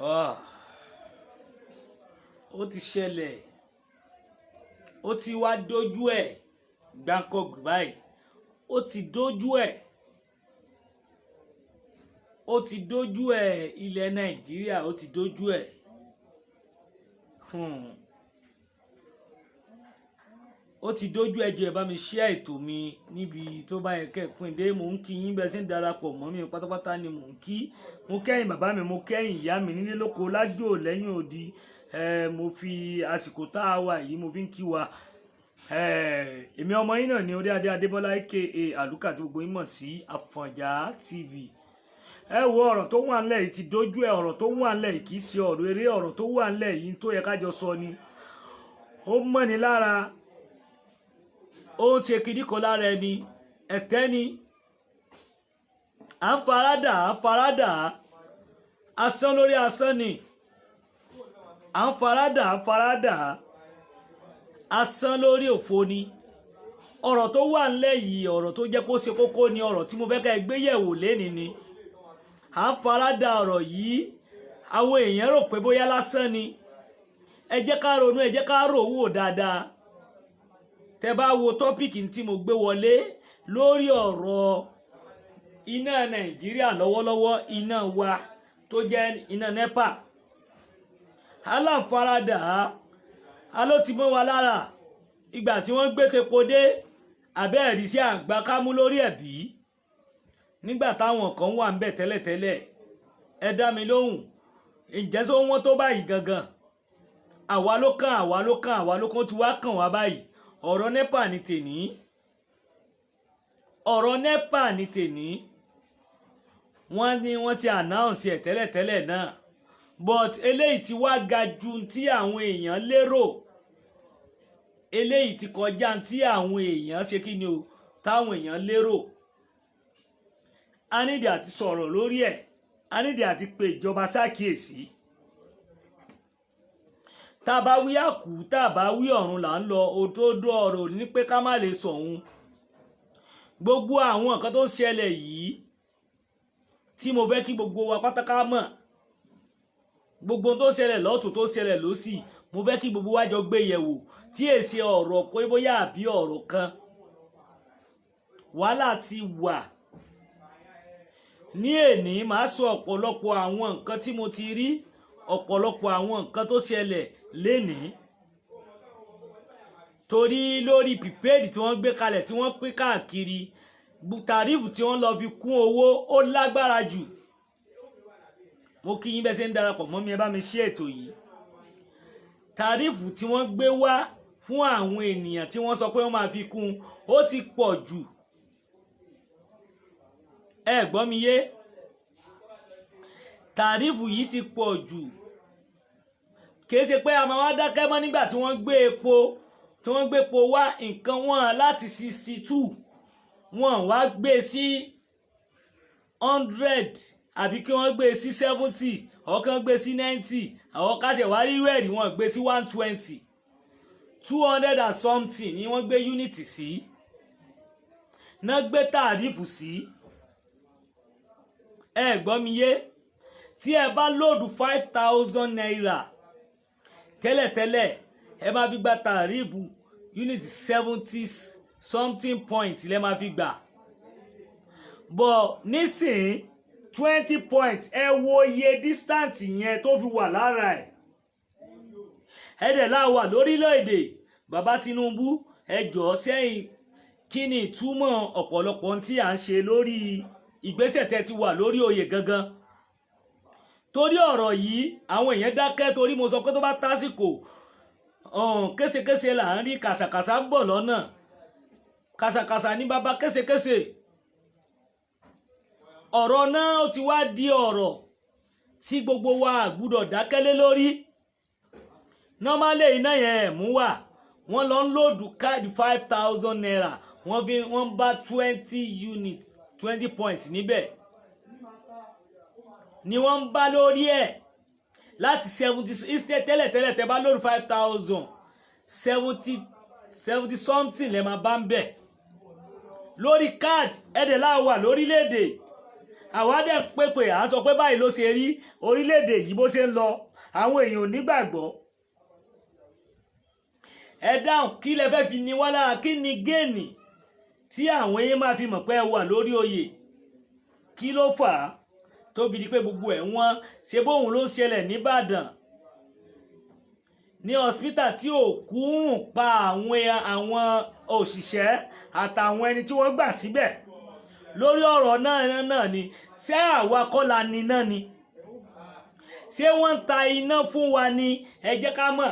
ó ti ṣẹlẹ̀, ó ti wá dójú ẹ̀ gbáǹkọ́gbù báyìí, ó ti dójú ẹ̀, ó ti dójú ẹ̀ ilẹ̀ Nàìjíríà, ó ti dójú ẹ̀. Ó ti dójú ẹjọ́ ẹ bá mi share ètò mi níbi tó bá yẹ kẹ́pin dé. Mò ń kí yín bẹ́ẹ̀ tí ń darapọ̀ mọ́ mi pátápátá ni mò ń kí. Mo kẹ́yìn bàbá mi, mo kẹ́yìn ìyá mi nílé lóko lájò lẹ́yìn odi. Mo fi àsìkò tá a wà yìí mo fi ń kí wa. Èmi ọmọ yín náà ni Orí Adé Adébọ́lá aka Àlùkà tí gbogbo yín mọ̀ sí Àfọ̀njá TV. Ẹ wo ọ̀rọ̀ tó wà ńlẹ̀ yìí ti dójú ẹ̀. Ọ̀rọ̀ tó wà ńlẹ̀ yìí kì í ṣe ọ̀rọ̀ eré. Ọ̀rọ̀ tó wà ńlẹ̀ yìí tó yẹ ká jọ sọ ni. Ó mọ́ni lára, ó ń ṣe kìdí kan lára ẹni, ẹ̀tẹ́ ni. À ń faradà, asán lórí asán ni. À ń faradà, asán lórí òfo ni. Ọ̀rọ̀ tó wà ńlẹ̀ yìí, ọ̀rọ̀ tó jẹ́ kó ṣe kókó ni, ọ̀rọ̀ tí mo fẹ́ ká gbé yẹ̀wò lénìí ni. À ń faradà ọ̀rọ̀ yìí, àwọn èèyàn rò pé bóyá lásán ni. Ẹ jẹ́ ká ronú, ẹ jẹ́ ká rò wò dáadáa. Tẹ́ bá wo tọ́pìkì tí mo gbé wọlé lórí ọ̀rọ̀ iná Nàìjíríà lọ́wọ́lọ́wọ́, iná wa tó jẹ́ iná NEPA. Aláǹfaradà aló ti mọ́ wa lára ìgbà tí wọ́n gbé tepo dé abẹ́ẹ̀rí sí àgbà kámú lórí ẹ̀bí. Nígbà táwọn kan wà ń bẹ̀ tẹ́lẹ̀tẹ́lẹ̀, ẹ dá mi lóhùn, ǹjẹ́ sọ wọ́n tó báyìí gangan? Àwa ló kàn tí wá kàn wá báyìí. Ọ̀rọ̀ NEPA ni tèní. Ọ̀rọ̀ NEPA ni tèní. Wọ́n ní wọ́n ti announce ẹ̀ tẹ́lẹ̀tẹ́lẹ̀ náà. But eléyìí ti wá ga ju tí àwọn èèyàn lérò. Eléyìí ti kọjá tí àwọn èèyàn ṣe kí ni o, táwọn èèyàn lérò. A nídìí àti sọ̀rọ̀ lórí ẹ̀. A nídìí àti pé ìjọba ṣàkíyèsí. Tá bá wí àkú, tá bá wí ọ̀run là ń lọ. Òdodo ọ̀rọ̀ ní pé ká má lè sọ̀hún. Gbogbo àwọn nǹkan tó ń ṣẹlẹ̀ yìí tí mo fẹ́ kí gbogbo wa pátáká mọ̀. Gbogbo tó ń ṣẹlẹ̀ lọ́tùn tó ń ṣẹlẹ̀ lósì, mo fẹ́ kí gbogbo wa jọ gbé yẹ̀wò. Tí èsì ọ̀rọ̀ pé bóyá àbí ọ̀rọ̀ kan. Wàhálà ti wà. Ní èní màá sọ ọ̀pọ̀lọpọ̀ àwọn nǹkan tí mo ti rí, ọ̀pọ̀lọpọ̀ àwọn nǹkan tó ṣẹlẹ̀ lénìí. Torí lórí prepaid tí wọ́n gbé kalẹ̀ tí wọ́n pín káàkiri, tàrífù tí wọ́n lọ fi kún owó ó lágbára jù. Mo kí yín bẹ́ẹ̀ ṣe ń darapọ̀ mọ́ mi, ẹ bá mi share ètò yìí. Tàrífù tí wọ́n gbé wá fún àwọn ènìyàn tí wọ́n sọ pé wọ́n máa fi kún ó ti pọ̀ jù. Ẹ gbọ́ mi yé. Tàrífù yìí ti pọ̀ jù. Kìí ṣe pé a máa wá dákẹ́ mọ́ nígbà tí wọ́n gbé epo wá nǹkan wọn láti 62 wọn wá gbé sí 100 àbí kí wọ́n gbé sí 70 ọ̀kan gbé sí 90 àwọn káṣẹ̀ wá rírú ẹ̀rí wọn gbé sí 120 200 and something ni wọ́n gbé unity sí náà gbé tàrífù sí. Ẹ gbọ́ mi yé. Tí ẹ bá lòdù 5,000 naira tẹ́lẹ̀tẹ́lẹ̀ ẹ máa fi gba tàrífù unit 70 something point lẹ máa fi gbà. But nísìn 20 points ẹ wo iye distance yẹn tó fi wà lára ẹ̀. Ẹ dẹ̀ láwà lórílẹ̀‐èdè bàbá Tinubu ẹ jọ̀ọ́ sẹ́yìn kí ni ìtumọ̀ ọ̀pọ̀lọpọ̀ tí à ń ṣe lórí ìgbésẹ̀ tẹ́ ti wà lórí oyè gangan. Torí ọ̀rọ̀ yìí àwọn èèyàn dákẹ́ torí mo sọ pé tó bá tásìkò késekése là ń rí, kàsàkàsà ń bọ̀ lọ́nà. Kàsàkàsà ní bàbá késekése. Ọ̀rọ̀ náà ó ti wá di ọ̀rọ̀ tí gbogbo wa gbúdọ̀ dákẹ́lé lórí. Normally iná yẹn mú wà wọ́n lọ ń lòdù káàdì 5,000 naira wọ́n bá 20 units 20 points níbẹ̀ ni wọ́n ń bá lórí ẹ̀ láti 70 instead tẹ́lẹ̀tẹ́lẹ̀ tẹ́ bá lórí 5,000 70 something lẹ́ máa bá ń bẹ̀ lórí card ẹ̀dẹ̀ láwà lórílẹ̀‐èdè àwa dẹ̀ pépè à ń sọ pé báyìí ló ṣe rí orílẹ̀-èdè yìí bó ṣe ń lọ àwọn èèyàn ò nígbàgbọ́. Ẹ dáhùn, kí lẹ fẹ́ fi ní wá lára, kí ni géènì tí àwọn èèyàn máa fi mọ̀ pé ẹ wà lórí oyè? Kí ló fà á tó fi di pé gbogbo ẹ̀ wọ́n? Ṣé bóun ló ṣẹlẹ̀ nìbàdàn ní hospital tí òkú rùn pa àwọn òṣìṣẹ́ àtàwọn ẹni tí wọ́n gbà síbẹ̀ lórí ọ̀rọ̀ náà ni? Ṣé àwa kọ́ la ní iná ni? Ṣé wọ́n ń ta iná fún wa ni? Ẹ jẹ́ ká mọ̀.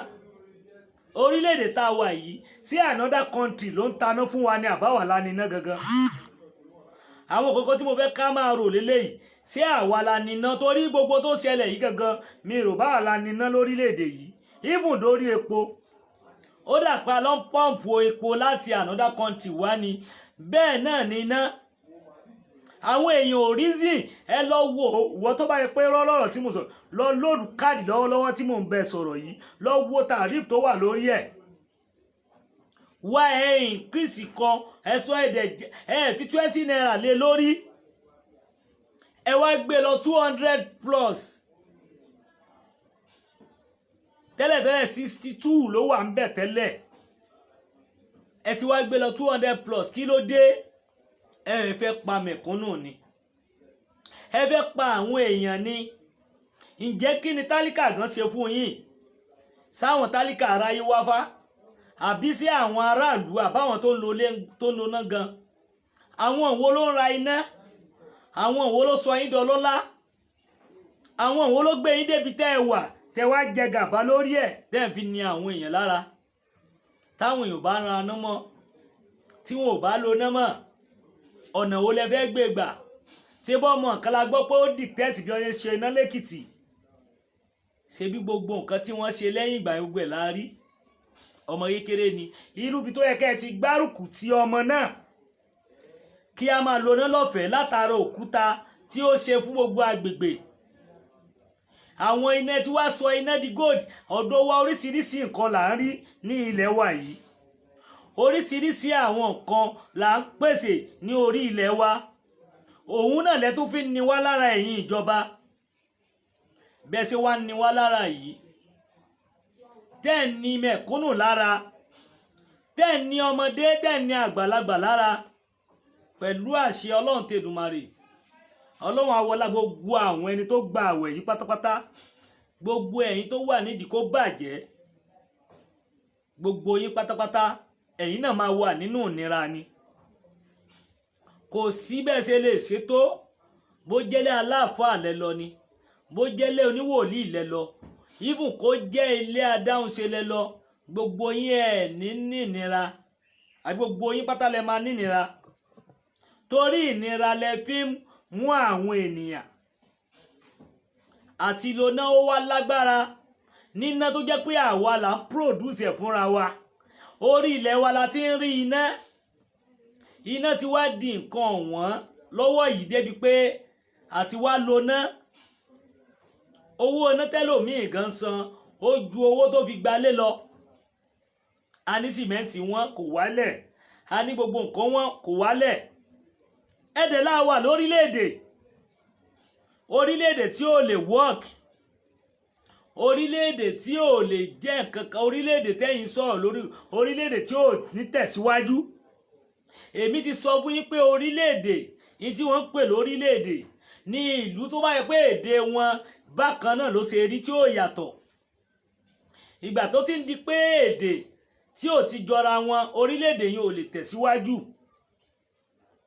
Orílẹ̀-èdè tá a wà yìí, sí another country ló ń taná fún wa ni àbáwá la ní iná gangan? Àwọn kókó tí mo fẹ́ ká máa rò lélẹ́yìí, ṣé àwa la ní iná? Torí gbogbo tó ṣẹlẹ̀ yìí gangan mi rò báwa la ní iná lórílẹ̀-èdè yìí. Even dórí epo, ó dà pé a lọ ń pọ́ǹpù epo láti another country wá ni. Bẹ́ẹ̀ náà ni iná. Àwọn èèyàn ò reason. Ẹ lọ wo ìwọ tó bá yẹ pé rọ́lọ́rọ̀ tí mo sọ lọ lóòdù káàdì lọ́wọ́lọ́wọ́ tí mò ń bẹ sọ̀rọ̀ yìí, lọ wo tarif tó wà lórí ẹ̀. Wá increase kan ẹ̀sọ́ ẹ̀dẹ̀ fi 20 naira lé lórí, ẹ wá gbé lọ 200 plus. Tẹ́lẹ̀tẹ́lẹ̀ 62 ló wà ń bẹ̀ tẹ́lẹ̀, ẹ ti wá gbé lọ 200 plus. Kí ló dé? Ẹ fẹ́ pa mẹ̀kúnnù ni, ẹ fẹ́ pa àwọn èèyàn ni. Ǹjẹ́ kí ni tálíkà gan ṣe fún yín? Sáwọn tálíkà aráyé wá fá, àbí sí àwọn aráàlú àbáwọn tó ń lo ná gan? Àwọn wo ló ń ra iná? Àwọn wo ló sọ yín dọlọ́lá? Àwọn wo ló gbé yín débi tẹ́ ẹ wà tẹ́ wá jẹ gàba lórí ẹ̀ tẹ́ ẹ fi ní àwọn èèyàn lára? Táwọn èèyàn bá ran aná mọ́, tí wọn ò bá lo ná mọ́, ọ̀nà wo lẹ fẹ́ gbé gbà? Ṣé bọ́mọ kan la gbọ́ pé ó dìtẹ́tì bí wọ́n ṣe iná lẹ́kìtì? Ṣé bí gbogbo nǹkan tí wọ́n ṣe lẹ́yìn ìgbà gbogbo ẹ̀ la rí? Ọmọ kékeré ni. Irú bí tó yẹ kẹ́ ẹ ti gbárùkù ti ọmọ náà, kí a máa lo iná lọ́fẹ̀ẹ́ látara òkúta tí ó ṣe fún gbogbo agbègbè. Àwọn iná tí wàá sọ iná di gold. Ọ̀dọ̀ wa oríṣiríṣi nǹkan là ń rí ní ilẹ̀ wa yìí. Oríṣiríṣi àwọn nǹkan là ń pèsè ní orí ilẹ̀ wa. Òun náà lẹ tún fi ní wá lára ẹ̀yin ìjọba. Bẹ́ẹ̀ ṣe wá ní wá lára yìí, tẹ́ ní mẹ̀kúnnù lára, tẹ́ ní ọmọdé, tẹ́ ní àgbàlagbà lára. Pẹ̀lú àṣẹ Ọlọ́run tèdùmarè, Ọlọ́run awọlá gbogbo àwọn ẹni tó gba àwẹ̀ yìí pátápátá, gbogbo ẹ̀yin tó wà nídìí kó bàjẹ́, gbogbo yín pátápátá ẹ̀yin náà máa wà nínú ìnira ni. Kò sí bẹ́ẹ̀ ṣe lè ṣètò, bó jẹ́lé aláàfáà lẹ lọ ni, bó jẹ́lé oníwòlíì lẹ lọ, even kó jẹ́ ilé adáhunṣe lẹ lọ, gbogbo yín ẹ̀ ní ìnira, àbí gbogbo yín pátá lẹ máa ní ìnira. Torí ìnira lẹ fi ń mú àwọn ènìyàn àti lóná ó wá lágbára. Níná tó jẹ́ pé àwa là ń produce ẹ̀ fúnra wa. Orí ilẹ̀ wa la ti ń rí iná. Iná ti wá di nǹkan ọ̀wọ́n lọ́wọ́ yìí débi pé àti wá lóná, owó iná tẹ́lòmíì gan san ó ju owó tó fi gbalé lọ. A ní sìmẹ́ǹtì wọn kò wálẹ̀, a ní gbogbo nǹkan wọn kò wálẹ̀. Ẹ̀dẹ̀ la wà orílẹ̀-èdè tí ò lè work, orílẹ̀-èdè tí ò lè jẹ́ nǹkan kan, orílẹ̀-èdè tẹ́yìn sọ̀rọ̀ lórí, orílẹ̀-èdè tí ò ní tẹ̀síwájú. Èmi ti sọ fún yín pé orílẹ̀-èdè ní tí wọ́n ń pè lórílẹ̀-èdè ní ìlú tó bá yẹ pé èdè wọn bákan náà ló ṣe rí tí ó yàtọ̀. Ìgbà tó ti ń di pé èdè tí ò ti jọra wọn, orílẹ̀-èdè yìí ò lè tẹ̀síwájú.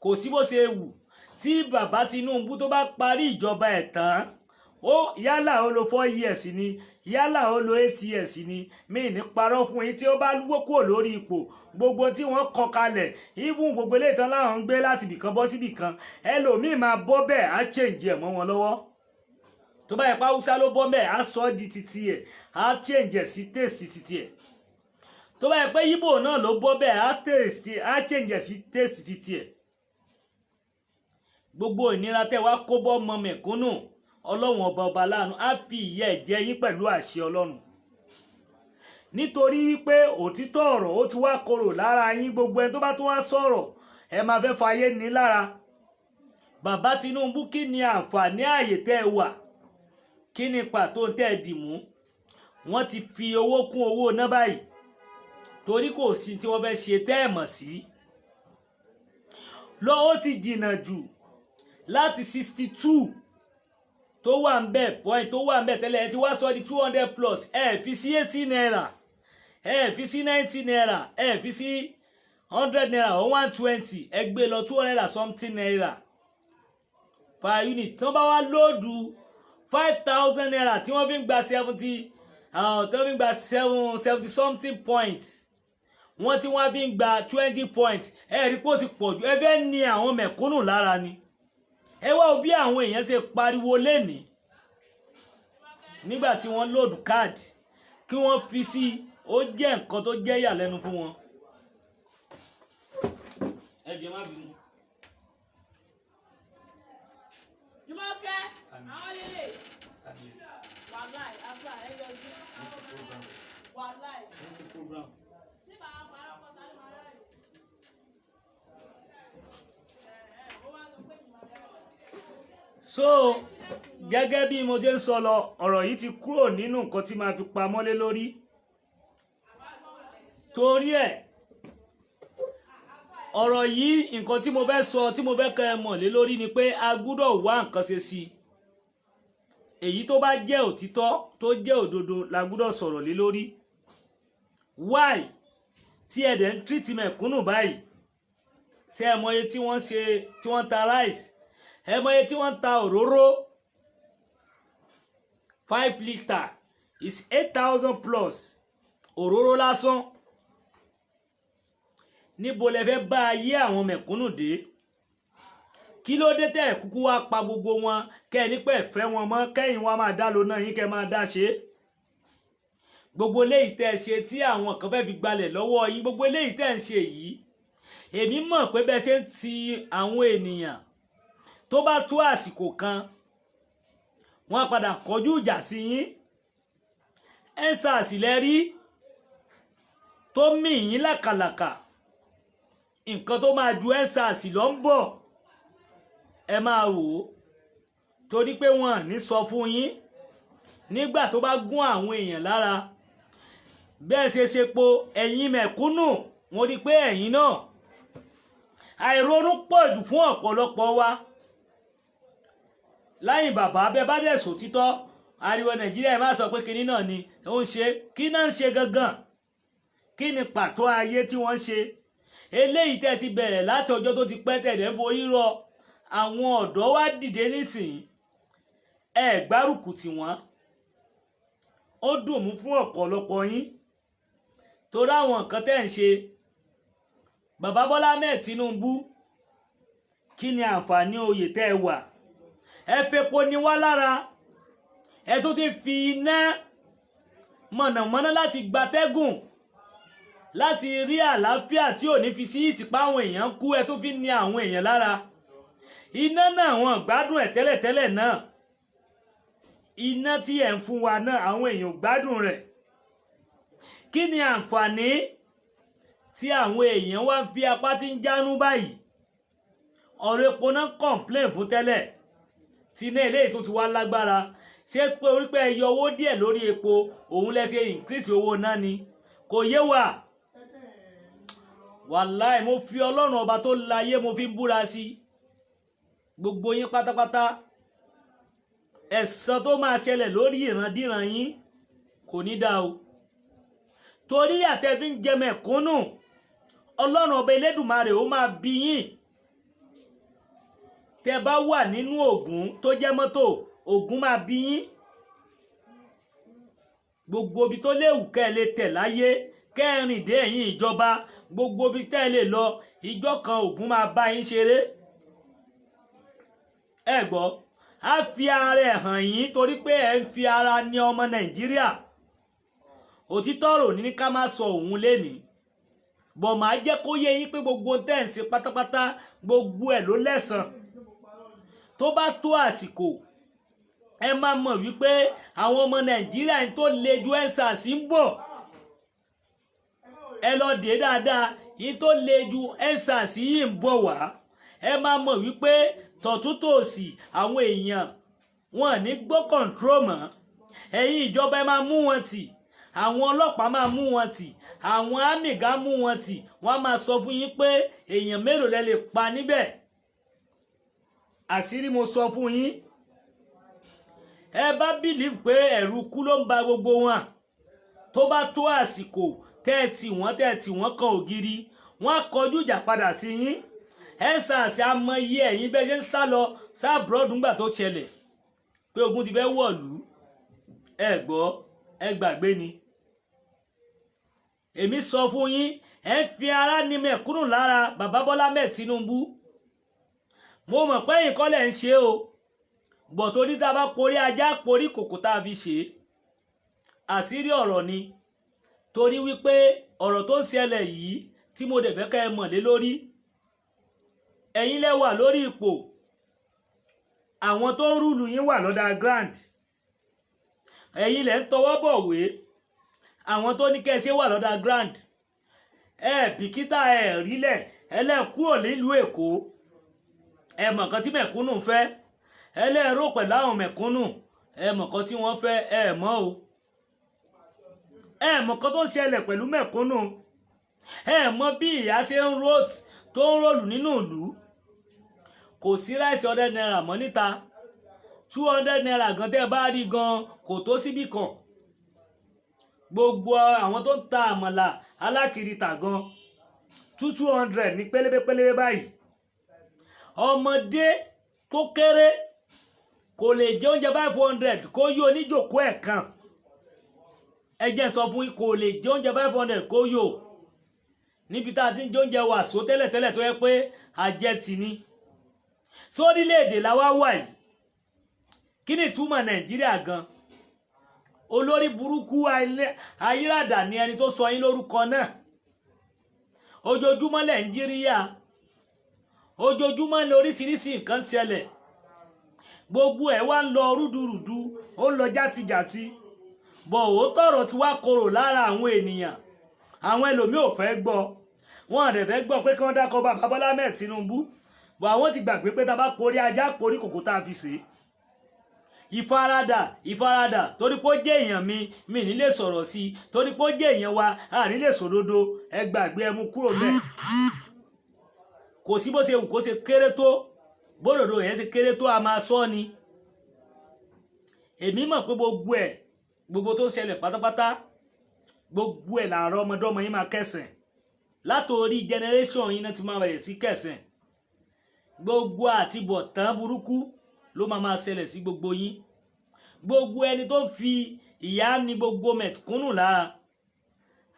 Kò sí bó ṣe wù tí bàbá Tinubu tó bá parí ìjọba ẹ̀ tán, ó yálà ó lo 4 years ni, yálà ó lo 8 years ni, mi ní parọ́ fún yín, tí ó bá wó kúrò lórí ipò, gbogbo tí wọ́n kọ kalẹ̀, even gbogbo ilé ìtàn láwọn ń gbé láti ibìkan bọ́ síbìkan, ẹlòmíì máa bọ́ bẹ́ẹ̀ á change ẹ̀ mọ́ wọn lọ́wọ́. Tó bá yẹ pé Haúsá ló bọ́ bẹ́ẹ̀ á sọ ọ́ di titi ẹ̀, á change ẹ̀ sí taste titi ẹ̀. Tó bá yẹ pé Yíbò náà ló bọ́ bẹ́ẹ̀ á change ẹ̀ sí taste titi ẹ̀. Gbogbo ìnira tẹ́ wá kó bọ́ mọ mẹ̀kúnnù, Ọlọ́run ọba láàánú á fi ìyà ẹ̀ jẹ yín pẹ̀lú àṣẹ Ọlọ́run. Nítorí wípé òtítọ́ ọ̀rọ̀ ó ti wá korò lára yín. Gbogbo ẹni tó bá tún wá sọ̀rọ̀ ẹ máa fẹ́ fayé ní lára. bàbá Tinubu kí ni àǹfààní ààyè tẹ́ ẹ wà, kí ni pàtó tẹ́ ẹ dì mú? Wọ́n ti fi owó kún owó náà báyìí torí kò sí tí wọ́n fẹ́ ṣe tẹ́ ẹ mọ̀ sí. Lọ́wọ́ ti jìnnà jù láti 62 tó wà ń bẹ̀ point tó wà ń bẹ̀ tẹ́lẹ̀ ẹ ti wá sọ di 200 plus ẹ fi sí 80 naira ẹ fi sí 90 naira ẹ fi sí 100 naira or 120 ẹ gbé lọ 200 something naira per unit. Tí wọ́n bá wá lóòdù 5,000 naira tí wọ́n fi ń gba 70 something points, wọ́n tí wọ́n fi ń gba 20 points, ẹ rí pé ó ti pọ̀ jù. Ẹ fẹ́ ní àwọn mẹ̀kúnnù lára ni. Ẹ wá bí àwọn èèyàn ṣe pariwo lénìí nígbà tí wọ́n lóòdù káàdì kí wọ́n fi sí, ó jẹ́ nǹkan tó jẹ́ ìyàlẹ́nu fún wọn. Ẹ jẹ́ má bínú. Jùmọ̀kẹ́, àwọn lélẹ̀. Wàláì, àbúrà ẹ yọjú. Wàláì. Nígbà àwọn ará ọkọ̀ sáré máa rẹ̀. Ó wá sọ pé ìmọ̀ rẹ̀ wọ̀. So gẹ́gẹ́ bí mo jẹ́ ń sọ lọ, ọ̀rọ̀ yìí ti kúrò nínú nǹkan tí máa fi pamọ́ lé lórí. Torí ẹ̀ ọ̀rọ̀ yìí nǹkan tí mo fẹ́ sọ tí mo fẹ́ kẹ́ ẹ mọ̀ lé lórí ni pé a gbúdọ̀ wá nǹkan ṣe sí i. Èyí tó bá jẹ́ òtítọ́ tó jẹ́ òdodo la gbúdọ̀ sọ̀rọ̀ lé lórí. Why tí ẹ̀dẹ̀ ń tírìtì mẹ̀kúnnù báyìí? Ṣé ẹ mọye tí wọ́n ṣe tí wọ́n ta rice? Ẹ mọye tí wọ́n ta òróró? 5 litre is 8,000 plus òróró lásán. Níbo lẹ fẹ́ bá ayé àwọn mẹ̀kúnnù dé? Kí ló dé tẹ́ kúkú wá pa gbogbo wọn kẹ́ ní pé fẹ́ wọn mọ́ kẹ́yìn wá máa dá lọ náà yín kẹ́ máa dá ṣe? Gbogbo eléyìí tẹ́ ṣe tí àwọn kan fẹ́ fi gbalẹ̀ lọ́wọ́ yín, gbogbo eléyìí tẹ́ ń ṣe yìí, èmi mọ̀ pé bẹ́ẹ̀ ṣe ń ti àwọn ènìyàn tó bá tó àsìkò kan wọ́n á padà kọjú ìjà sí yín. EndSARS lẹ rí tó mì yín làkàlàkà, nǹkan tó máa ju EndSARS lọ ń bọ̀. Ẹ máa wò ó torí pé wọ́n ní sọ fún yín nígbà tó bá gún àwọn èèyàn lára. Bẹ́ẹ̀ ṣe po ẹ̀yin mẹ̀kúnnù, mo rí pé ẹ̀yin náà àìronú pọ̀ jù fún ọ̀pọ̀lọpọ̀ wa. Láyìn bàbá bẹ́ẹ̀ bá dẹ̀ sòtítọ́, ariwo Nàìjíríà má sọ pé kinní náà ni ó ń ṣe. Kí náà ń ṣe gangan? Kí ni pàtó ayé tí wọ́n ń ṣe? Eléyìí tẹ́ ti bẹ̀rẹ̀ láti ọjọ́ tó ti pẹ́ tẹ̀lé forí rọ àwọn ọ̀dọ́ wá dìde nísìnyí, ẹ gbárùkù tì wọ́n. Ó dùn mú fún ọ̀pọ̀lọpọ̀ yín torí àwọn nǹkan tẹ́ ń ṣe. Bàbá Bọ́lá Ahmed Tinubu, kí ni àǹfààní oyè tẹ́ ẹ wà? Ẹ fepo ni wá lára, ẹ tó ti fi iná mọ̀nàmọ́ná láti gbatẹ́gùn láti rí àlàáfíà tí ò ní fi sí ìtìpá àwọn èèyàn kú, ẹ tó fi ní àwọn èèyàn lára. Iná náà wọn gbádùn ẹ̀ tẹ́lẹ̀tẹ́lẹ̀ náà. Iná tí ẹ̀ ń fún wa náà àwọn èèyàn gbádùn rẹ̀. Kí ni àǹfààní tí àwọn èèyàn wá ń fi apá tí ń jánú báyìí? Ọ̀rọ̀ epo náà complain fún tẹ́lẹ̀ tí iná eléyìí tó ti wá lágbára. Ṣé pé orí pé ẹ yọ owó díẹ̀ lórí epo òun lẹ ṣe increase owó náà ni? Kò yé wa. Wàláì, mo fi Ọlọ́run ọba tó láyé mo fi ń búra sí gbogbo yín pátápátá. Ẹ̀san tó máa ṣẹlẹ̀ lórí ìrandíran yín kò ní dá o. Torí àtẹ̀bí ń jẹ mẹ̀kúnnù, Ọlọ́run ọba Elédùmarè ó máa bí yín. Tẹ́ bá wà nínú Ògún tó jẹ́ mọ́tò, Ògún máa bí yín. Gbogbo ibi tó léwu kẹ́ ẹ lè tẹ̀ láyé, kẹ́ ẹ rìn dé ẹ̀yìn ìjọba, gbogbo ibi tẹ́ ẹ lè lọ, ìjọ kan Ògún máa bá yín ṣeré. Ẹ gbọ́, á fi ara ẹ̀ hàn yín torí pé ẹ ń fi ara ní ọmọ Nàìjíríà. Òtítọ́ ọ̀rọ̀ ní ká má sọ òun lénìí. Bọ̀ máa jẹ́ kó yé yín pé gbogbo tẹ́ ń ṣe pátápátá gbogbo ẹ̀ ló lẹ́san. Tó bá tó àsìkò, ẹ máa mọ̀ wípé àwọn ọmọ Nàìjíríà tó le ju EndSARS ń bọ̀. Ẹ lọ dé dáadáa, yín tó le ju EndSARS yìí ń bọ̀ wá. Ẹ máa mọ̀ wípé tọ̀túntòsì àwọn èèyàn wọn ní gbọ́ control mọ́. Ẹ̀yin ìjọba ẹ máa mú wọn tì, àwọn ọlọ́pàá máa mú wọn tì, àwọn àmìgá mú wọn tì, wọ́n á máa sọ fún yín pé èèyàn mélòó lẹ lè pa níbẹ̀. Àṣírí mo sọ fún yín. Ẹ bá believe pé ẹ̀rù kú ló ń ba gbogbo wọn, tó bá tó àsìkò tẹ́ẹ̀tì wọ́n kan ògiri, wọ́n á kọjú ìjà padà sí yín. Ẹ ṣàṣì amọ̀yé ẹ̀yin bẹ́ẹ̀ ṣe ń sá lọ sáàbùrọ̀dù ńgbà tó ṣẹlẹ̀ pé ogun ti fẹ́ wọ̀lú. Ẹ gbọ́, ẹ gbàgbé ni. Èmi sọ fún yín, ẹ ń fi ara ní mẹ̀kúnnù lára bàbá Bọ́lá mẹ́ Tinubu. Mo mọ̀ pé ẹ̀yin kọ́ lẹ̀ ń ṣe o, bọ̀ torí tá a bá porí ajá porí kòkó tá a fi ṣe. Àṣírí ọ̀rọ̀ ni, torí wípé ọ̀rọ̀ tó ń ṣẹlẹ̀ yìí tí mo dẹ̀ fẹ́ kẹ́ ẹ mọ̀ lé lórí. Ẹ̀yin lẹ wà lórí ipò, àwọn tó ń rúlu yín wà underground. Ẹ̀yin lẹ ń tọwọ́ bọ̀wé, àwọn tó ní kẹ́sẹ́ wà underground. Ẹ bìkítà ẹ rílẹ̀, ẹ lẹ́ kúrò nílùú Èkó. Ẹ mọ̀ nǹkan tí mẹ̀kúnnù fẹ́, ẹ lẹ́ rò pẹ̀lú àwọn mẹ̀kúnnù, ẹ mọ̀ nǹkan tí wọ́n fẹ́, ẹ mọ̀ o. Ẹ mọ̀ nǹkan tó ṣẹlẹ̀ pẹ̀lú mẹ̀kúnnù, ẹ mọ̀ bí ìyà ṣe ń rólù nínú ìlú. Kò sí ráìsì 100 naira mọ́ níta, 200 naira gan tẹ́ bá rí gan kò tó síbì kan. Gbogbo àwọn tó ń ta àmàlà alákìrìtà gan 200 ní pélébé báyìí. Ọmọdé tó kéré kò lè jẹ oúnjẹ 500 kó yó oníjòkó ẹ̀ kan. Ẹ jẹ́ sọ fún yín, kò lè jẹ oúnjẹ 500 kó yó. Níbi tá a ti ń jẹ oúnjẹ wàsó tẹ́lẹ̀tẹ́lẹ̀ tó yẹ pé àjẹtì ni. Sórílẹ̀-èdè la wá wà yìí. Kí ni ìtumọ̀ Nàìjíríà gan? Olórí burúkú ayírádà ni ẹni tó sọ yín lórúkọ náà. Ojoojúmọ́ Nàìjíríà, ojoojúmọ́ ní oríṣiríṣi nǹkan ṣẹlẹ̀. Gbogbo ẹ̀ wá ń lọ rúdurùdu, ó ń lọ játijàti. Bọ̀ òótọ́ ọ̀rọ̀ ti wá korò lára àwọn ènìyàn. Àwọn ẹlòmíì ò fẹ́ gbọ́, wọn àdẹ̀ fẹ́ gbọ́ pé kí wọ́n dákọ̀ bàbá Bọ́lá mẹ́ Tinubu. Bọ̀ àwọn ti gbàgbé pé tá a bá porí ajá porí kòkó tá a fi ṣe. Ìfaradà torí pé ó jẹ́ èèyàn mi ní lè sọ̀rọ̀ sí i, torí pé ó jẹ́ èèyàn wa a ní lè sòdodo. Ẹ gbàgbé, ẹ mú kúrò mẹ́. Kò sí bó ṣe wù kó ṣe kéré tó, bódòdó yẹn ṣe kéré tó a máa sọ ni. Èmi mọ̀ pé gbogbo tó ń ṣẹlẹ̀ pátápátá, gbogbo ẹ̀ làárọ̀ ọmọdọ́mọ yín máa kẹsàn. Látòrí generation yín náà ti máa bẹ̀rẹ̀ sí kẹsàn. Gbogbo àtibọ̀tán burúkú ló máa ṣẹlẹ̀ sí gbogbo yín. Gbogbo ẹni tó ń fi ìyà ní gbogbo mẹ̀kúnnù lára,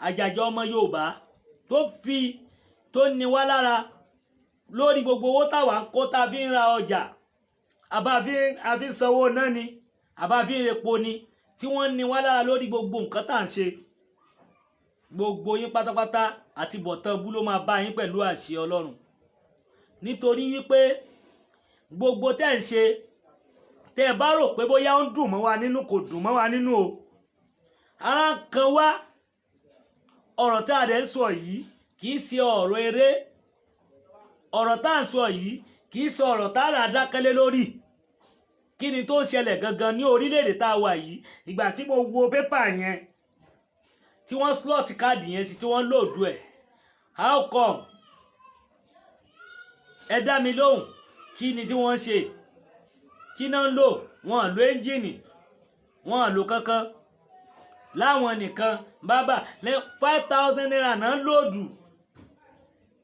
àjàjà ọmọ Yorùbá tó ní wá lára lórí gbogbo owó táwa ń kó tá a fi ń ra ọjà, àbá fi ń sanwó náà ni, àbá fi ń repo ni, tí wọ́n ní wá lára lórí gbogbo nǹkan tá à ń ṣe. Gbogbo yín pátápátá àtibọ̀tán bú ló máa bá yín pẹ̀lú àṣẹ Ọlọ́run. Nítorí wípé gbogbo tẹ́ ń ṣe, tẹ́ ẹ bá rò pé bóyá ó ń dùn mọ́ wa nínú, kò dùn mọ́ wa nínú o. Ara ń kan wá. Ọ̀rọ̀ tá a dẹ̀ ń sọ yìí kì í ṣe ọ̀rọ̀ eré. Ọ̀rọ̀ tá à ń sọ yìí kì í ṣe ọ̀rọ̀ tá a rà dákẹ́lé lórí. Kí ni tó ń ṣẹlẹ̀ gangan ní orílẹ̀-èdè tá a wà yìí? Ìgbà tí mo wo pépà yẹn, tí wọ́n slot káàdì yẹn sí, tí wọ́n lòdù ẹ̀, how come? Ẹ dá mi lóhùn. Kí ni tí wọ́n ṣe? Kí náà ń lò? Wọ́n lo ẹ́ńjìnì, wọ́n lo kankan. Láwọn nìkan bábà 5,000 naira náà lòdù,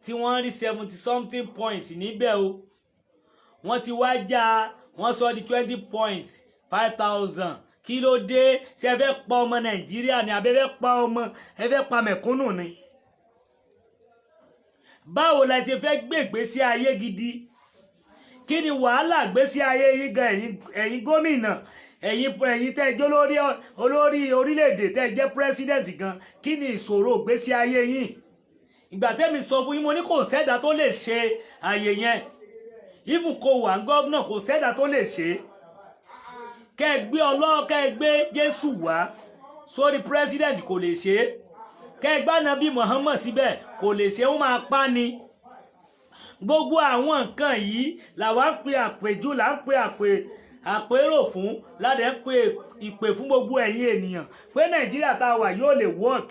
tí wọ́n rí 70 something points níbẹ̀ o. Wọ́n ti wá já, wọ́n sọ di 20 points 5,000. Kí ló dé? Ṣé ẹ fẹ́ pa ọmọ Nàìjíríà ni àbí ẹ fẹ́ pa mẹ̀kúnnù ni? Báwo la ti fẹ́ gbé ìgbésí ayé gidi? Kí ni wàhálà ìgbésí ayé yín gan, ẹ̀yin gómìnà, ẹ̀yin tẹ́ jẹ́ olórí orílẹ̀-èdè, tẹ́ jẹ́ president gan? Kí ni ìṣòro ìgbésí ayé yín? Ìgbà tẹ́mi sọ fún yín, mo ní kò sẹ́dá tó lè ṣe àyè yẹn. Even kò wà ń gọ́vnà, kò sẹ́dá tó lè ṣe. Kẹ́ ẹ gbé Jésù wá sórí president, kò lè ṣe. Kẹ́ ẹ gbá Nàbí Muhammad síbẹ̀, kò lè ṣe. Wọ́n máa pa ni. gbogbo àwọn nǹkan yìí làwa ń pe àpèjú là ń pe àpérò fún ládẹ ń pe ìpè fún gbogbo ẹ̀yin ènìyàn pé Nàìjíríà tá a wà yóò lè work.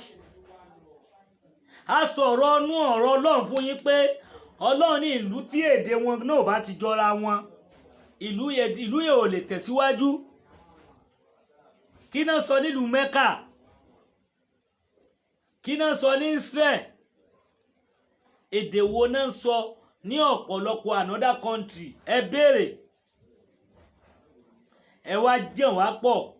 a sọ̀rọ̀ ọnú ọ̀rọ̀ Ọlọ́run fún yín pé Ọlọ́run ní ìlú tí èdè wọn náà bá ti jọra wọn ìlú yẹn ò lè tẹ̀síwájú. kí náà sọ nílùú Mẹ́kà, kí náà sọ ní Israel, èdè wo náà sọ ní ọ̀pọ̀lọpọ̀ another country. ẹ béèrè, ẹ wá jẹun wá pọ̀.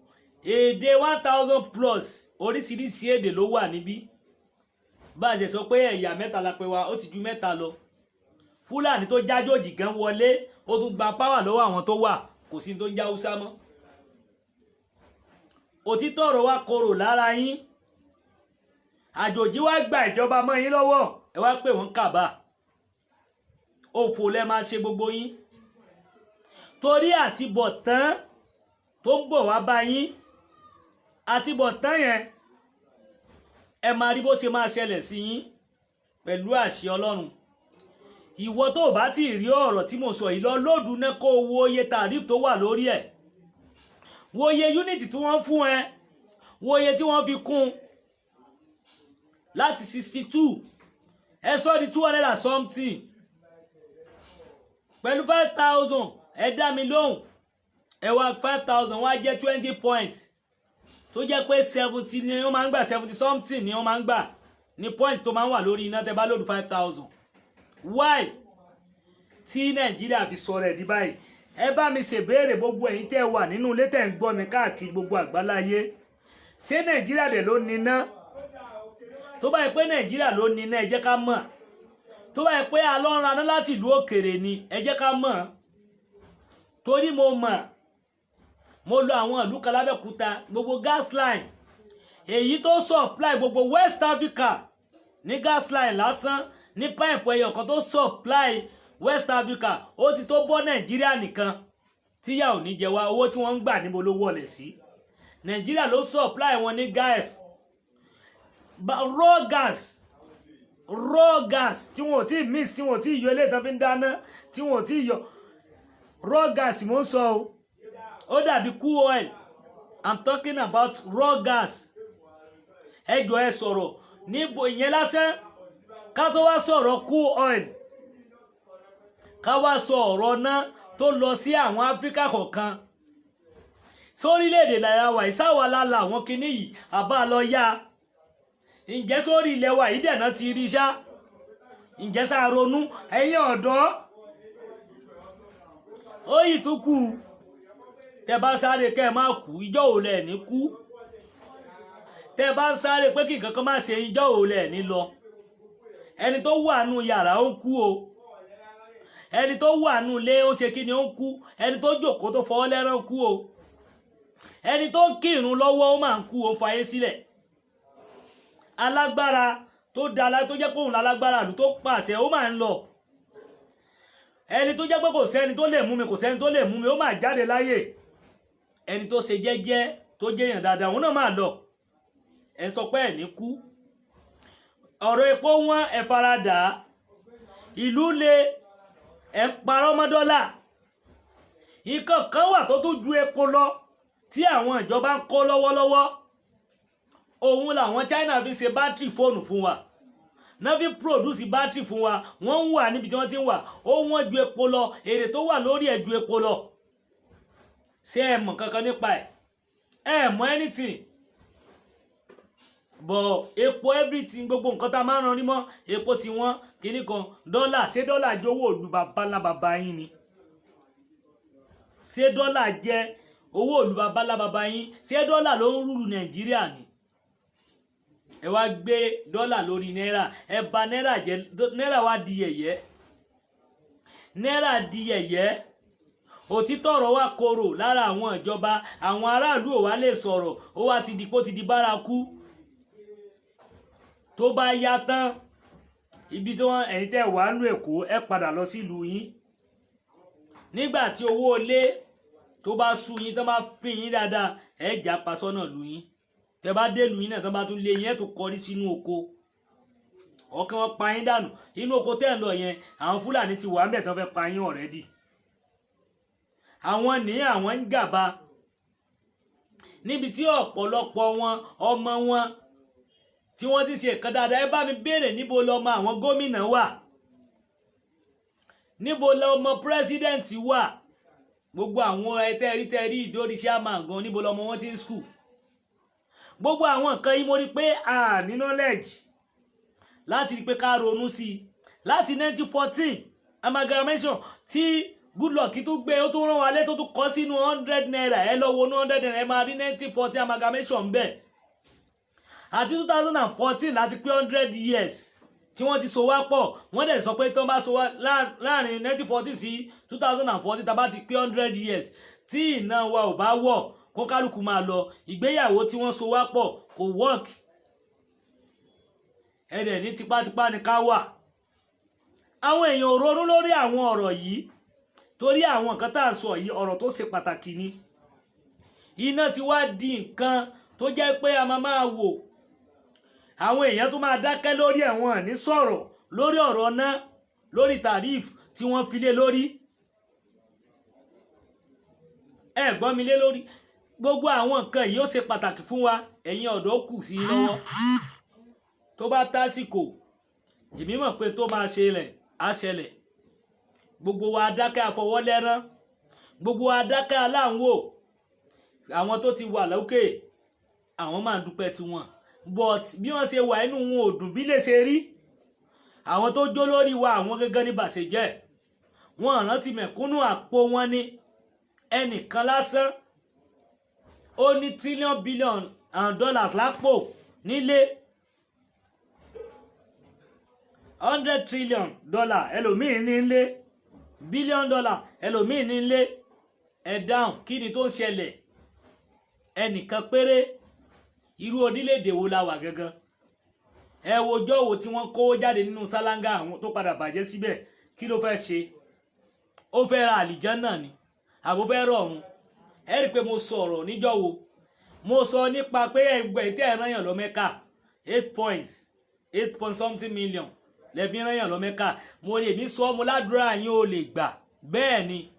èdè 1000 plus oríṣiríṣi èdè ló wà níbí. bá a ṣe sọ pé ẹ̀yà mẹ́ta la pè wá, ó ti ju mẹ́ta lọ. Fúlàní tó jájòjì gan wọlé, ó tún gba páwà lọ́wọ́ àwọn tó wà, kò sí tó já Haúsá mọ́. òtítọ́ ọ̀rọ̀ wa korò lára yín, àjòjì wá gba ìjọba mọ́ yín lọ́wọ́, ẹ wá pè wọ́n kàbá. òfò lẹ máa ṣe gbogbo yín, torí àtibọ̀tán tó ń bọ̀ wá bá yín, àtibọ̀tán yẹn ẹ máa rí bó ṣe máa ṣẹlẹ̀ sí yín pẹ̀lú àṣẹ Ọlọ́run. ìwọ tó bá ti rí ọ̀rọ̀ tí mo sọ yìí lọ lóòdù náà kó wo iye tàríf tó wà lórí ẹ̀, wo iye unit tí wọ́n fún ẹ, wo iye tí wọ́n fi kún láti 62 ẹ sọ di 200 and something pẹ̀lú 5000. ẹ dá mi lóhùn, ẹ wá 5000 wá jẹ́ 20 points tó jẹ́ pé 70 ni wọ́n máa ń gbà, 70 something ni wọ́n máa ń gbà ní point tó máa ń wà lórí iná tẹ́ bá lòdù 5000. why tí Nàìjíríà fi sọ̀rọ̀ ẹ̀ di báyìí? ẹ bá mi ṣèbéèrè gbogbo ẹ̀yin tẹ́ wà nínú ilé tẹ́ ń gbọ́ mi káàkiri gbogbo àgbáláyé, ṣé Nàìjíríà dẹ̀ ló níná? tó bá yẹ pé Nàìjíríà ló níná ẹ jẹ́ ká mọ̀. tó bá yẹ pé a lọ ń raná láti ìlú òkèrè ni ẹ jẹ́ ká mọ̀. torí mo mọ̀, mo lọ àwọn ìlú kan lábẹ́òkúta, gbogbo gas line èyí tó supply gbogbo West Africa ní gas line lásán ní pipe ẹyọ kan tó supply West Africa ó ti tó bọ́ Nàìjíríà nìkan tíyà ò ní jẹ wá. owó tí wọ́n ń gbà níbo ló wọlé sí? Nàìjíríà ló supply wọn ní gas, raw gas tí wọn ò tí mix, tí wọn ò tí yọ eléyìí tán fi ń dáná, tí wọn ò tí yọ raw gas. mo ń sọ o, ó dàbí cool oil. I'm talking about raw gas. ẹ jọ̀ọ́ ẹ sọ̀rọ̀ níbo ìyẹn lásán, ká tó wá sọ̀rọ̀ cool oil, ká wá sọ ọ̀rọ̀ náà tó lọ sí àwọn Áfíríkà kọ̀ọ̀kan. sórílẹ̀-èdè lára wa ìsáwà lálà àwọn kinní yìí àbá lọ yá. ǹjẹ́ sórí ilẹ̀ wa yìí dẹ̀nà ti rí ṣá? ǹjẹ́ sá ronú ẹ̀yin ọ̀dọ́? ó yìí tún kù, tẹ bá sáré kẹ́ ẹ má kú, ìjọ́ ò lẹ̀ ní kú. tẹ bá ń sáré pé kí nǹkan kan má ṣe, ìjọ́ ò lẹ̀ ní lọ. ẹni tó wà nù yàrá ó ń kú o, ẹni tó wà nù ilé ó ṣe kí ni ó ń kú, ẹni tó jókòó tó fọwọ́ lẹ́rán kú o, ẹni tó ń kírun lọ́wọ́ ó máa ń kú, ó ń fayé sílẹ̀. alágbára tó dára tó jẹ́ pé òun lálágbára ìlú tó pàṣẹ ó máa ń lọ. ẹni tó jẹ́ pé kò sẹ́ni tó lè mú mi, kò sẹ́ni tó lè mú mi, ó máa jáde láyè. ẹni tó ṣe jẹ́jẹ́ tó jẹ́yàn dáadáa òun náà máa lọ. ẹ sọ pé ẹ̀ ní kú. ọ̀rọ̀ epo wọn ẹ faradà, ìlú le, ẹ ń parọ́ mọ́ dọ́là. nǹkan kan wà tó tún ju epo lọ tí àwọn ìjọba ń kó lọ́wọ́lọ́wọ́. òun làwọn China fi ṣe bátìrì fóònù fún wa, náà fi produce bátìrì fún wa. wọ́n ń wà níbi tí wọ́n ti ń wà, ó wọ́n ju epo lọ, èrè tó wà lórí ẹ̀ ju epo lọ. ṣé ẹ mọ̀ kankan nípa ẹ̀? ẹ mọ̀ anything bọ̀ epo everything, gbogbo nǹkan tá a máa ń ran ní mọ́ epo tí wọ́n kíní kan dọ́là. ṣé dọ́là jẹ́ owó ìlú babalábàbá yín ni? ṣé dọ́là jẹ́ owó ìlú babalábàbá yín? ṣé dọ́là ló ń rúlu Nàìjíríà ni? ẹ wá gbé dọ́là lórí náírà, ẹ bà náírà jẹ́, náírà wá di yẹ̀yẹ́, náírà di yẹ̀yẹ́. òtítọ́ ọ̀rọ̀ wá korò lára àwọn ìjọba, àwọn aráàlú ò wá lè sọ̀rọ̀, ó wá ti di pó ti di bárakú. tó bá yá tán, ibi tí wọ́n ẹ̀yin tẹ́ wà nú Èkó ẹ padà lọ sílùú yín. nígbà tí owó ilé tó bá sú yín, tó bá fi yín dáadáa, ẹ jà pa sọ́nà lù yín. tẹ́ bá dé lù yín náà, tó bá tún lé yín ẹ tún kọrí sínú oko. ọ̀kan wọn pa yín dànù inú oko tẹ́ ń lọ yẹn àwọn Fúlàní ti wà ń bẹ̀ tán fẹ́ pa yín already àwọn ní àwọn ń gàba níbi tí ọ̀pọ̀lọpọ̀ wọn ọmọ wọn tí wọ́n ti ṣe nǹkan dáadáa. Ẹ bá mi béèrè níbo lọmọ àwọn gómìnà wà, níbo lọmọ pírẹsidẹ́ǹtì wà, gbogbo àwọn tẹ́rí ìdórí chairman gan níbo lọmọ wọn ti ń school. Gbogbo àwọn nǹkan yìí mo rí pé a ní knowledge láti rí pé ká ronú sí i. Láti 1914 amalgamation tí Goodluck tó gbé ó tó rán wa lé tó tún kọ́ sínú 100 naira ẹ lọ wo ní 100 naira ẹ máa rí 1914 amalgamation bẹ́ẹ̀. Àti 2014 láti pé 100 years tí wọ́n ti so wá pọ̀ wọ́n dẹ̀ sọ pé tó bá so wá láàrin 1914 sí 2014 tá bá ti pé 100 years tí iná wa ò bá wọ̀ kó kálukú máa lọ ìgbéyàwó tí wọ́n so wá pọ̀ kò work ẹ̀dẹ̀ ní tipátipá ni ká wà. Àwọn èèyàn ò ronú lórí àwọn ọ̀rọ̀ yìí torí àwọn nǹkan tá à ń sọ yìí ọ̀rọ̀ tó ṣe pàtàkì ni. Iná ti wá di nǹkan tó jẹ́ pé a máa wò àwọn èèyàn tó máa dákẹ́ lórí ẹ̀wọ̀n ní sọ̀rọ̀ lórí ọ̀rọ̀ náà lórí tarif tí wọ́n fi lé lórí. Ẹ gbọ́ mi lé lórí gbogbo àwọn nǹkan yìí ó ṣe pàtàkì fún wa ẹ̀yin ọ̀dọ́ kù sí lọ́wọ́ tó bá tásìkò èmi mọ̀ pé tó máa ṣẹlẹ̀ á ṣẹlẹ̀. Gbogbo wa dákẹ́ àfọwọ́lẹ́rán gbogbo wa dákẹ́ aláǹwò àwọn tó ti wà lókè àwọn máa dúpẹ́ tiwọn but bí wọ́n ṣe wà inú wọn ò dùn bí lè ṣe rí. Àwọn tó jó lórí wa àwọn gẹ́gẹ́ ní bàṣẹ jẹ́ wọn rántí mẹ̀kúnnù àpò wọn ní ẹnìkan lásán ó ní trillion billion dollars lápò nílé 100 trillion dollar ẹlòmíì nílé billion dollar ẹlòmíì nílé. Ẹ dáhùn kí ni tó ń ṣẹlẹ̀? Ẹnìkan péré irú orílẹ̀-èdè wo la wà gangan? Ẹ wo ọjọ́ wo tí wọ́n kówó jáde nínú sálángà àwọn tó padà bàjẹ́ síbẹ̀ kí ló fẹ́ ṣe? Ó fẹ́ ra àlìjánà ni àbó fẹ́ rọ̀ ọ̀run? Ẹ rí i pé mo sọ̀rọ̀ níjọ́ wo mo sọ nípa pé ẹgbẹ́ tẹ́ ẹ̀ rán yàn lọ Mẹ́kà 8 something million lẹ́bí rán yàn lọ Mẹ́kà. Mo lè mí sọ mo ládùúrà yín ò lè gbà bẹ́ẹ̀ ni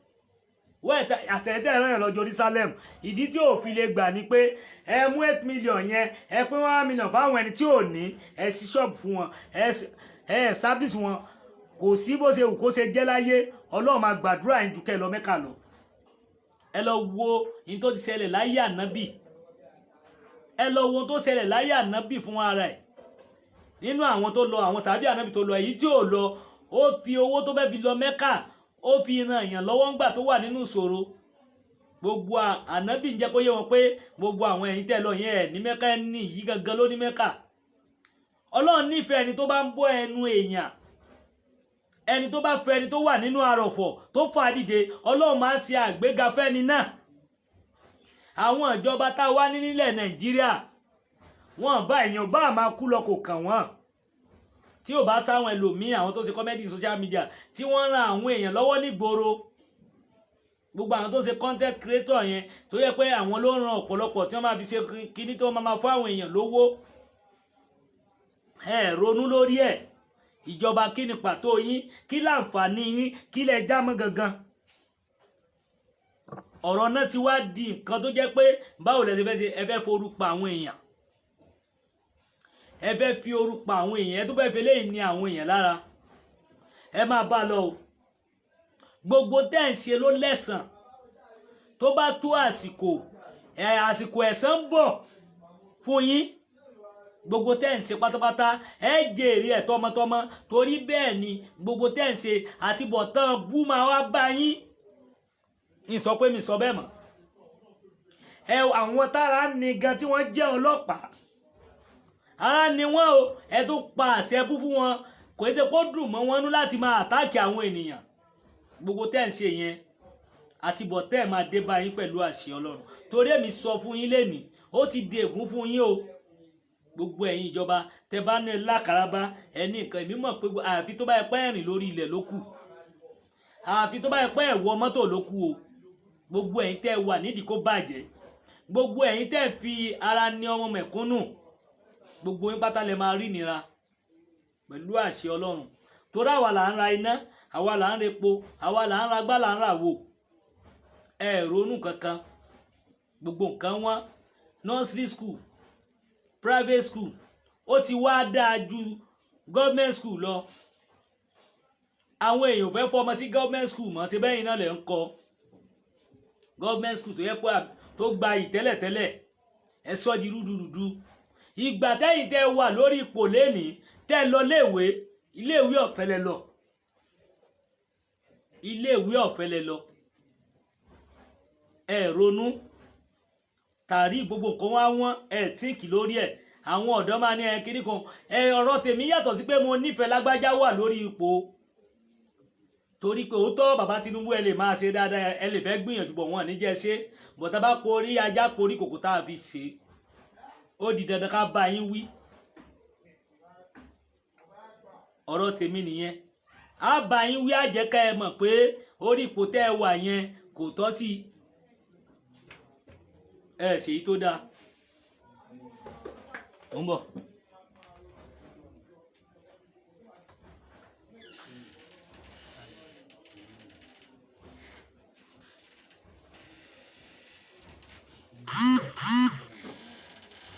àtẹ̀tẹ̀ rán yàn lọ Jerusalem. Ìdí tí ò fi lè gbà ni pé ẹ mú 8 million yẹn ẹ pín 1 million fáwọn ẹni tí ò ní ẹ ṣí ṣọ́ọ̀bù fún wọn ẹ establish wọn. Kò sí bó ṣe wù kó ṣe jẹ́ láyé Ọlọ́run máa gbàdúrà yín jù kẹ́ lọ Mẹ́kà lọ. Ẹ lọ wo ohun tó ti ṣẹlẹ̀ láyé ànábì ẹ lọ wo ohun tó ṣẹlẹ̀ láyé ànábì fún ara ẹ̀ nínú àwọn tó lọ àwọn sàbí ànábì tó lọ èyí tí ò lọ ó fi owó tó fẹ́ fi lọ Mẹ́kà ó fi ran èèyàn lọ́wọ́ ńgbà tó wà nínú ìṣòro. Gbogbo ànábì ń jẹ́ kó yé wọn pé gbogbo àwọn ẹ̀yin tẹ́ lọ yẹn ẹ̀ ní Mẹ́kà ní yìí gangan ló ní Mẹ́kà. Ọlọ́run nífẹ̀ẹ́ ẹni tó bá ń bọ́ ẹnu èèyàn ẹni tó bá fẹ́ ẹni tó wà nínú àrọ̀fọ̀ tó fà á dìde Ọlọ́run máa ń ṣe àgbéga fẹ́ni náà. Àwọn ìjọba tá a wá ní nílẹ̀ Nàìjíríà wọn bá èèyàn bá máa kú lọ kò kàn wọ́n tí ò bá sáwọn ẹlòmíì àwọn tó ṣe kọ́mẹ́dì social media tí wọ́n ran àwọn èèyàn lọ́wọ́ nígboro. Gbogbo àwọn tó ṣe content creator yẹn tó yẹ pé àwọn ló ran ọ̀pọ̀lọpọ̀ tí wọ́n máa fi ṣe kíní tó máa fún àwọn èèyàn lówó. Ẹ ronú lórí ẹ̀ ìjọba kí ni pàtó yín kí láǹfààní yín kí lẹ já mọ́ gangan. Ọ̀rọ̀ náà ti wá di nǹkan tó jẹ́ pé báwo lẹ ti fẹ́ ṣe ẹ fẹ́ forúpa àwọn èèyàn ẹ fẹ́ fi orúpa àwọn èèyàn ẹ tó fẹ́ fi eléyìí ní àwọn èèyàn lára. Ẹ máa bá lọ o gbogbo tẹ́ ń ṣe ló lẹ́sàn tó bá tó àsìkò ẹ̀san ń bọ̀ fún yín. Gbogbo tẹ́ ń ṣe pátápátá ẹ jèrè ẹ̀ tọmọtọmọ torí bẹ́ẹ̀ ni gbogbo tẹ́ ń ṣe àtibọ̀tán bú máa wá bá yín. Ń sọ pé mi sọ bẹ́ẹ̀ mọ́. Àwọn tára ní gan tí wọ́n jẹ́ ọlọ́pàá ara ni wọ́n o ẹ tó pa àṣẹ bú fún wọn kò ṣe kó dùn mọ́ wọn nú láti máa àtáàkì àwọn ènìyàn. Gbogbo tẹ́ ń ṣe yẹn àtibọ̀tán máa dé bá yín pẹ̀lú àṣẹ Ọlọ́run torí èmi sọ fún yín lénìí ó ti di ègún fún yín o. Gbogbo ẹ̀yin ìjọba tẹ bá ní lákàrábá ẹni nǹkan èmi mọ̀ pé àfi tó bá yẹ pé ẹ̀rìn lórí ilẹ̀ ló kù àfi tó bá yẹ pé ẹ̀wọ̀ mọ́tò ló kù o. Gbogbo ẹ̀yin tẹ́ wà nídìí kó bàjẹ́ gbogbo ẹ̀yin tẹ́ fi ara ní ọmọ mẹ̀kúnnù gbogbo yín pátá lẹ máa rí nira pẹ̀lú àṣẹ Ọlọ́run torí àwa là ń ra iná àwa là ń repo àwa là ń ra gbá là ń rà wò ẹ ronú kankan gbogbo nǹkan wọn nursery school private school ó ti wá dáa ju government school lọ àwọn èèyàn fẹ́ fọmọ sí government school mọ́ ṣe bẹ́yìn náà lẹ̀ ń kọ́ government school tó yẹ pé tó gba ìtẹ́lẹ̀tẹ́lẹ̀ ẹ sọ di rúdurùdu ìgbà tẹ́yìn tẹ́ wà lórí ipò lẹ́nìí tẹ́ lọ iléèwé ọ̀fẹ́ lẹ lọ iléèwé ọ̀fẹ́ lẹ lọ ẹ ronú tàrí gbogbo nǹkan wá wọ́n ẹ tíǹkì lórí ẹ̀ àwọn ọ̀dọ́ máa ní ẹ kiri kan ẹ ọ̀rọ̀ tèmi yàtọ̀ sí pé mo nífẹ̀ẹ́ lágbájá wà lórí ipò torí pé òótọ́ bàbá Tinubu ẹ lè máa ṣe dáadáa ẹ lè fẹ́ gbìyànjú bọ̀ wọ́n níjẹ́ ṣe bọ̀tá bá porí ajá porí kòkó tá a fi ṣe ó di dandan ká bá yín wí ọ̀rọ̀ tèmi nìyẹn á bá yín wí àjẹká ẹ mọ̀ pé orí ipò tẹ́ ẹ wà yẹn kò tọ́ sí ẹ ṣèyí tó dáa ó ń bọ̀.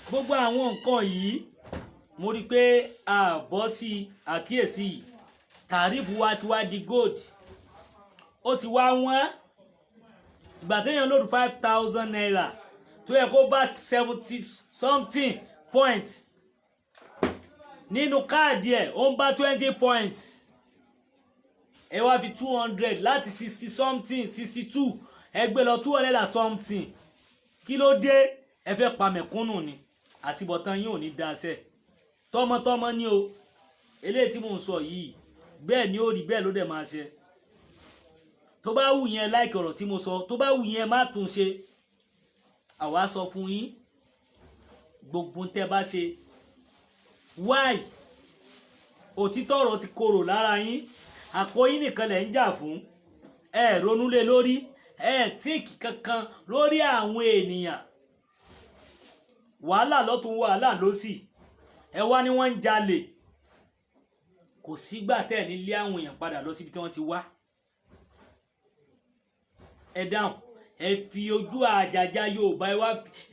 gbogbo àwọn nǹkan yìí mo rí i pé a bọ́ sí àkíyèsí yìí tàrífù wa ti wá di gold ó ti wá wọ́n ìgbà téèyàn lòdù 5,000 naira tó yẹ kó bá 70 something points nínú káàdì ẹ̀ ó ń bá 20 points ẹ wá fi 200 láti 60 something 62 ẹ gbé lọ 200 and something kí ló dé ẹ fẹ́ pa mẹ̀kúnnù ni àtibọ̀tán yín ò ní daṣẹ́ tọmọtọmọ ni o eléyìí tí mò ń sọ yìí bẹ́ẹ̀ ni ó rí bẹ́ẹ̀ ló dẹ̀ máa ṣe tó bá wù yẹn láìkì ọ̀rọ̀ tí mo sọ tó bá wù yẹn má tún ṣe àwa sọ fún yín gbogbo tẹ́ bá ṣe why òtítọ́ ọ̀rọ̀ ti korò lára yín àpò yín nìkan lẹ̀ ń jà fún ẹ ronú lé lórí ẹ tíìkì kankan lórí àwọn ènìyàn wàhálà lọ́tún wàhálà lósì ẹ wá ní wọ́n ń jalè kò sígbà tẹ́ ní lé àwọn èèyàn padà lọ síbi tí wọ́n ti wá ẹ dáhùn ẹ fi ojú àjàjà Yorùbá ẹ wá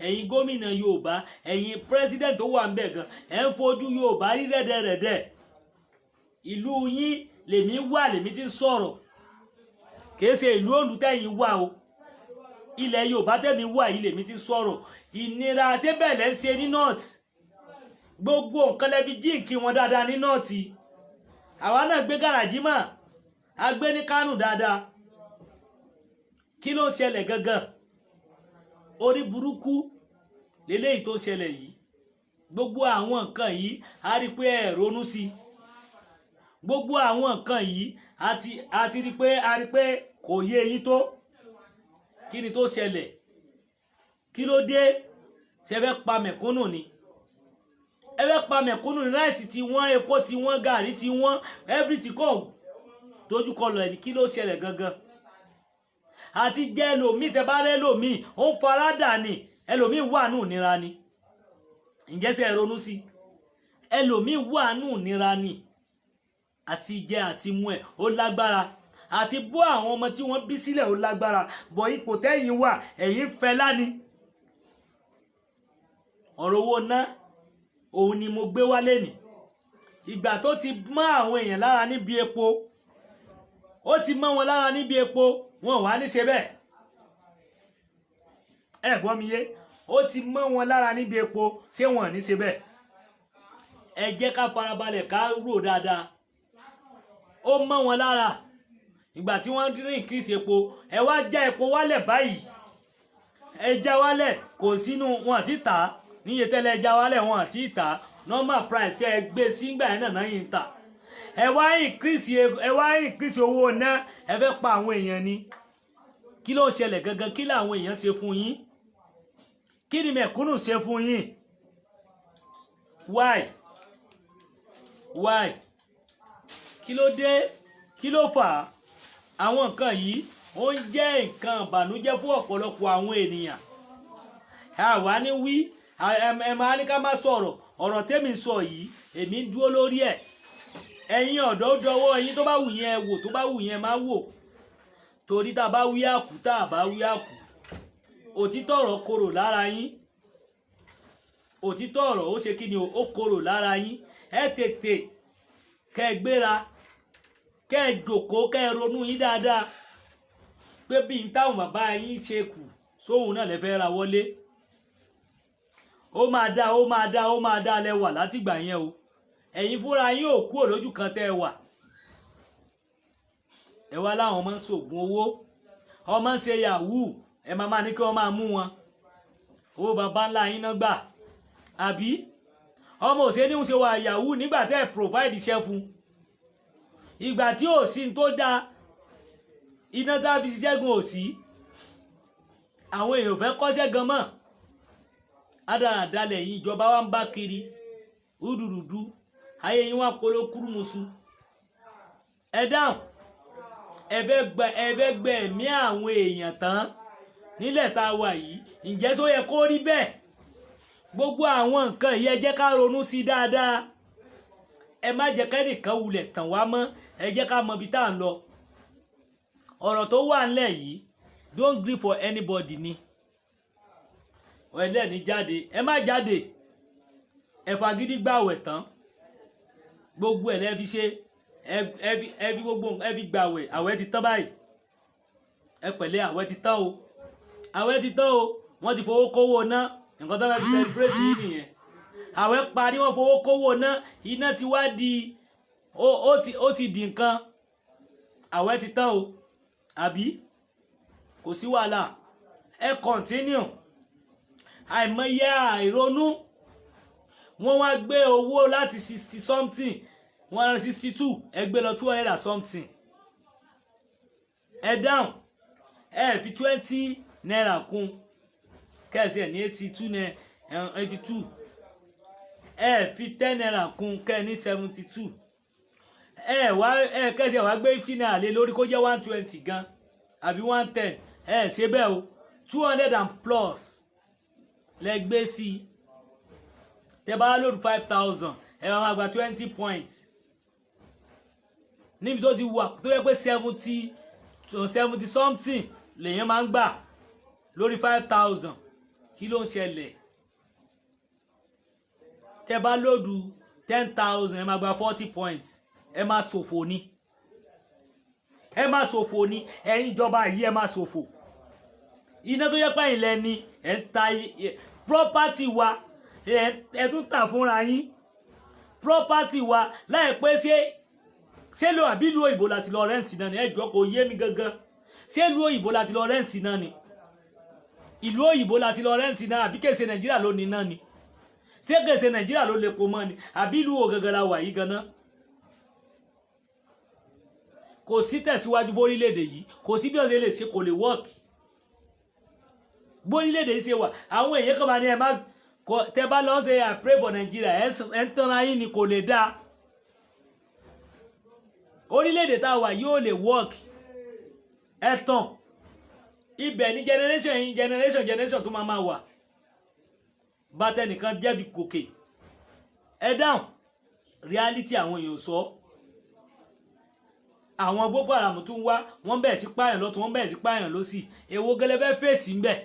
ẹ̀yin gómìnà Yorùbá ẹ̀yin president tó wà ń bẹ̀ gan ẹ ń fojú Yorùbá rí rẹ́dẹ̀rẹ́dẹ̀ ìlú yín lèmi wà lèmi ti sọ̀rọ̀ kìí ṣe ìlú olùtẹ̀yìn wà o ilẹ̀ Yorùbá tẹ̀mí wà yìí lèmi ti sọ̀rọ̀ ìnira ṣé bẹ́ẹ̀ lẹ́ ń ṣe ní north gbogbo nǹkan lẹ́bi jíǹkì wọn dáadáa ní north àwa náà gbé gàràjì mà á gbé ní Kánò dáadáa kí ló ń ṣẹlẹ̀ gangan orí burúkú lélẹ́yìí tó ṣẹlẹ̀ yìí gbogbo àwọn nǹkan yìí a rí pé ẹ ronú sí gbogbo àwọn nǹkan yìí a ti rí pé kò yé yín tó kí ni tó ṣẹlẹ̀ kí ló dé ṣe fẹ́ pa mẹ̀kúnnù ni ẹ fẹ́ pa mẹ̀kúnnù ní ráìsì tí wọ́n epo tí wọ́n gàrí tí wọ́n everything kọ́ dojúkọ lọ ẹni kí ló ṣẹlẹ̀ gangan àti jẹ́ ẹlòmíì tẹ bá rẹ́ ẹlòmíì ó ń faradà ni ẹlòmíì wà nù nira ni ǹjẹ́ ṣe ronú sí ẹlòmíì wà nù nira ni àti jẹ àti mú ẹ ó lágbára àti bọ́ àwọn ọmọ tí wọ́n bí sílẹ̀ ó lágbára bọ̀ ipò tẹ́yìn wà ẹ̀yin fẹ́ láni ọ̀rọ̀ owó ná òun ni mo gbé wálé nì ìgbà tó ti mọ́ àwọn èèyàn lára níbi epo ó ti mọ́ wọn lára níbi epo wọn wà ní ṣe bẹ́ẹ̀ ẹ gbọ́ mi yé ó ti mọ́ wọn lára níbi epo ṣé wọn ní ṣe bẹ́ẹ̀ ẹ jẹ́ ká farabalẹ̀ ká rò dáadáa ó mọ́ wọn lára ìgbà tí wọ́n rí increase epo ẹ wá já epo wálẹ̀ báyìí ẹ já wálẹ̀ kò sínú wọn àti tà á níye tẹ́lẹ̀ ẹ já wálẹ̀ wọn àti tà á normal price tẹ́ ẹ gbé sígbà yẹn náà yìí ń tà ẹ wá increase owó ná ẹ fẹ́ pa àwọn èèyàn ni kí ló ń ṣẹlẹ̀ gangan kí làwọn èèyàn ṣe fún yín kí ni mẹ̀kúnnù ṣe fún yín why kí ló dé kí ló fà á àwọn nǹkan yìí ó ń jẹ́ nǹkan ìbànújẹ́ fún ọ̀pọ̀lọpọ̀ àwọn ènìyàn àwa ní wí ẹ máa ní ká má sọ̀rọ̀ ọ̀rọ̀ tẹ́mi sọ yìí èmi ń dúró lórí ẹ̀ ẹ̀yin ọ̀dọ́ dọwọ́ ẹ̀yin tó bá wù yẹn wò tó bá wù yẹn má wò torí tá a bá wí àkú tá a bá wí àkú òtítọ́ ọ̀rọ̀ korò lára yín òtítọ́ ọ̀rọ̀ ó ṣe kí ni ó korò lára yín ẹ tètè kẹ́ ẹ gbéra kẹ́ ẹ jòkó kẹ́ ẹ ronú yín dáadáa pé bí n táwọn bàbá yín ṣe kù sóhun náà lè fẹ́ ra wọlé ó máa dá lẹ́wà látìgbà yẹn o ẹ̀yin fúnra yín ò kúrò lójú kan tẹ́ ẹ wà ẹ wá láwọn ọmọ ń ṣògùn owó ọmọ ń ṣe yahoo ẹ máa ní kí wọ́n máa mú wọn owó baba ńlá yín náà gbà àbí ọmọ òṣèlú ń ṣe wà yahoo nígbà tẹ́ ẹ provide iṣẹ́ fún ìgbà tí ò sí tó dáa iná tá a fi ṣiṣẹ́ gun ò sí àwọn èèyàn fẹ́ kọ́ṣẹ́ gan mọ́ adáradálẹ̀ yìí ìjọba wa ń bá kiri rúdurùdu ayé yín wá polo kúrúmuṣu ẹ dáhùn ẹ fẹ́ gbẹ ẹ̀mí àwọn èèyàn tán nílẹ̀ tá a wà yìí ǹjẹ́ tó yẹ kó rí bẹ́ẹ̀ gbogbo àwọn nǹkan yìí ẹ jẹ́ ká ronú sí dáadáa ẹ má jẹ́ kẹ́nìkan wulẹ̀ tàn wá mọ́ ẹ jẹ́ ká mọ ibi tá à ń lọ ọ̀rọ̀ tó wà ńlẹ̀ yìí don't gree for anybody ni ẹlẹ́ni jáde ẹ má jáde ẹ fagídí gbàwẹ̀ tán gbogbo ẹ̀ lẹ́fi ṣe ẹ fi gbogbo ẹ fi gbàwẹ̀ àwẹ̀ ti tán báyìí ẹ pẹ̀lẹ́ àwẹ̀ ti tán o àwẹ̀ ti tán o wọ́n ti fowó kówó ná nǹkan tó fẹ́ fi celebrate yìí nìyẹn àwẹ̀ parí wọ́n fowó kówó ná iná ti wá di ó ti di nǹkan àwẹ̀ ti tán o àbí kò sí wàhálà ẹ continue àìmọye àìronú wọ́n wá gbé owó láti 60 something 162 ẹ gbé lọ 200 and something ẹ dáhùn ẹ fi 20 naira kún kẹsì ẹ ní 82 ẹ fi 10 naira kún kẹ ní 72 ẹ kẹsì ẹ wá gbé 50 naira lé lórí kó jẹ́ 120 gan àbí 110 ẹ ṣe bẹ́ẹ̀ o 200 and plus lẹ gbé sí i tẹ bá lórí 5000 ẹ máa gba 20 points níbi tó ti wà tó yẹ pé 70 something lèyàn máa ń gbà lórí 5000 kí ló ń ṣẹlẹ̀ tẹ bá lóòdù 10,000 ẹ máa gba 40 points ẹ máa ṣòfò ni ẹ̀yin ìjọba yìí ẹ máa ṣòfò iná tó yẹ pé ilẹ̀ ni ẹ̀ ń ta property wa ẹ̀ tún tà fúnra yín property wa láìpẹ́ ṣé lo àbí ìlú òyìnbó láti lọ rẹ́ǹtì náà ni ẹjọ́ kò yé mi gangan ṣé ìlú òyìnbó láti lọ rẹ́ǹtì náà ni ìlú òyìnbó láti lọ rẹ́ǹtì náà àbí kèsè nàìjíríà ló ní náà ni ṣé kèsè nàìjíríà ló lè po mọ́ ni àbí ìlú ògangan la wà yìí ganan kò sí tẹ̀síwájú fórílẹ̀-èdè yìí kò sí bí ọ̀sẹ̀ lè ṣe kò lè work bórílẹ̀-èdè yìí ṣe wà àwọn èèyàn kan máa ní ẹ má tẹ bá lọ ṣe I pray for Nigeria ẹ ń tanra yín ni kò lè dáa orílẹ̀-èdè tá a wà yóò lè work ẹ tàn ibẹ̀ ní generation tó máa wà bàtẹ nìkan jẹ́bi gòkè ẹ dáhùn reality àwọn èèyàn sọ àwọn Boko Haram tún wá wọ́n bẹ̀rẹ̀ sí pààyàn lọ́tún wọ́n bẹ̀rẹ̀ sí pààyàn lọ́sì èwo gẹ́lẹ́fẹ́ fèsì ń bẹ̀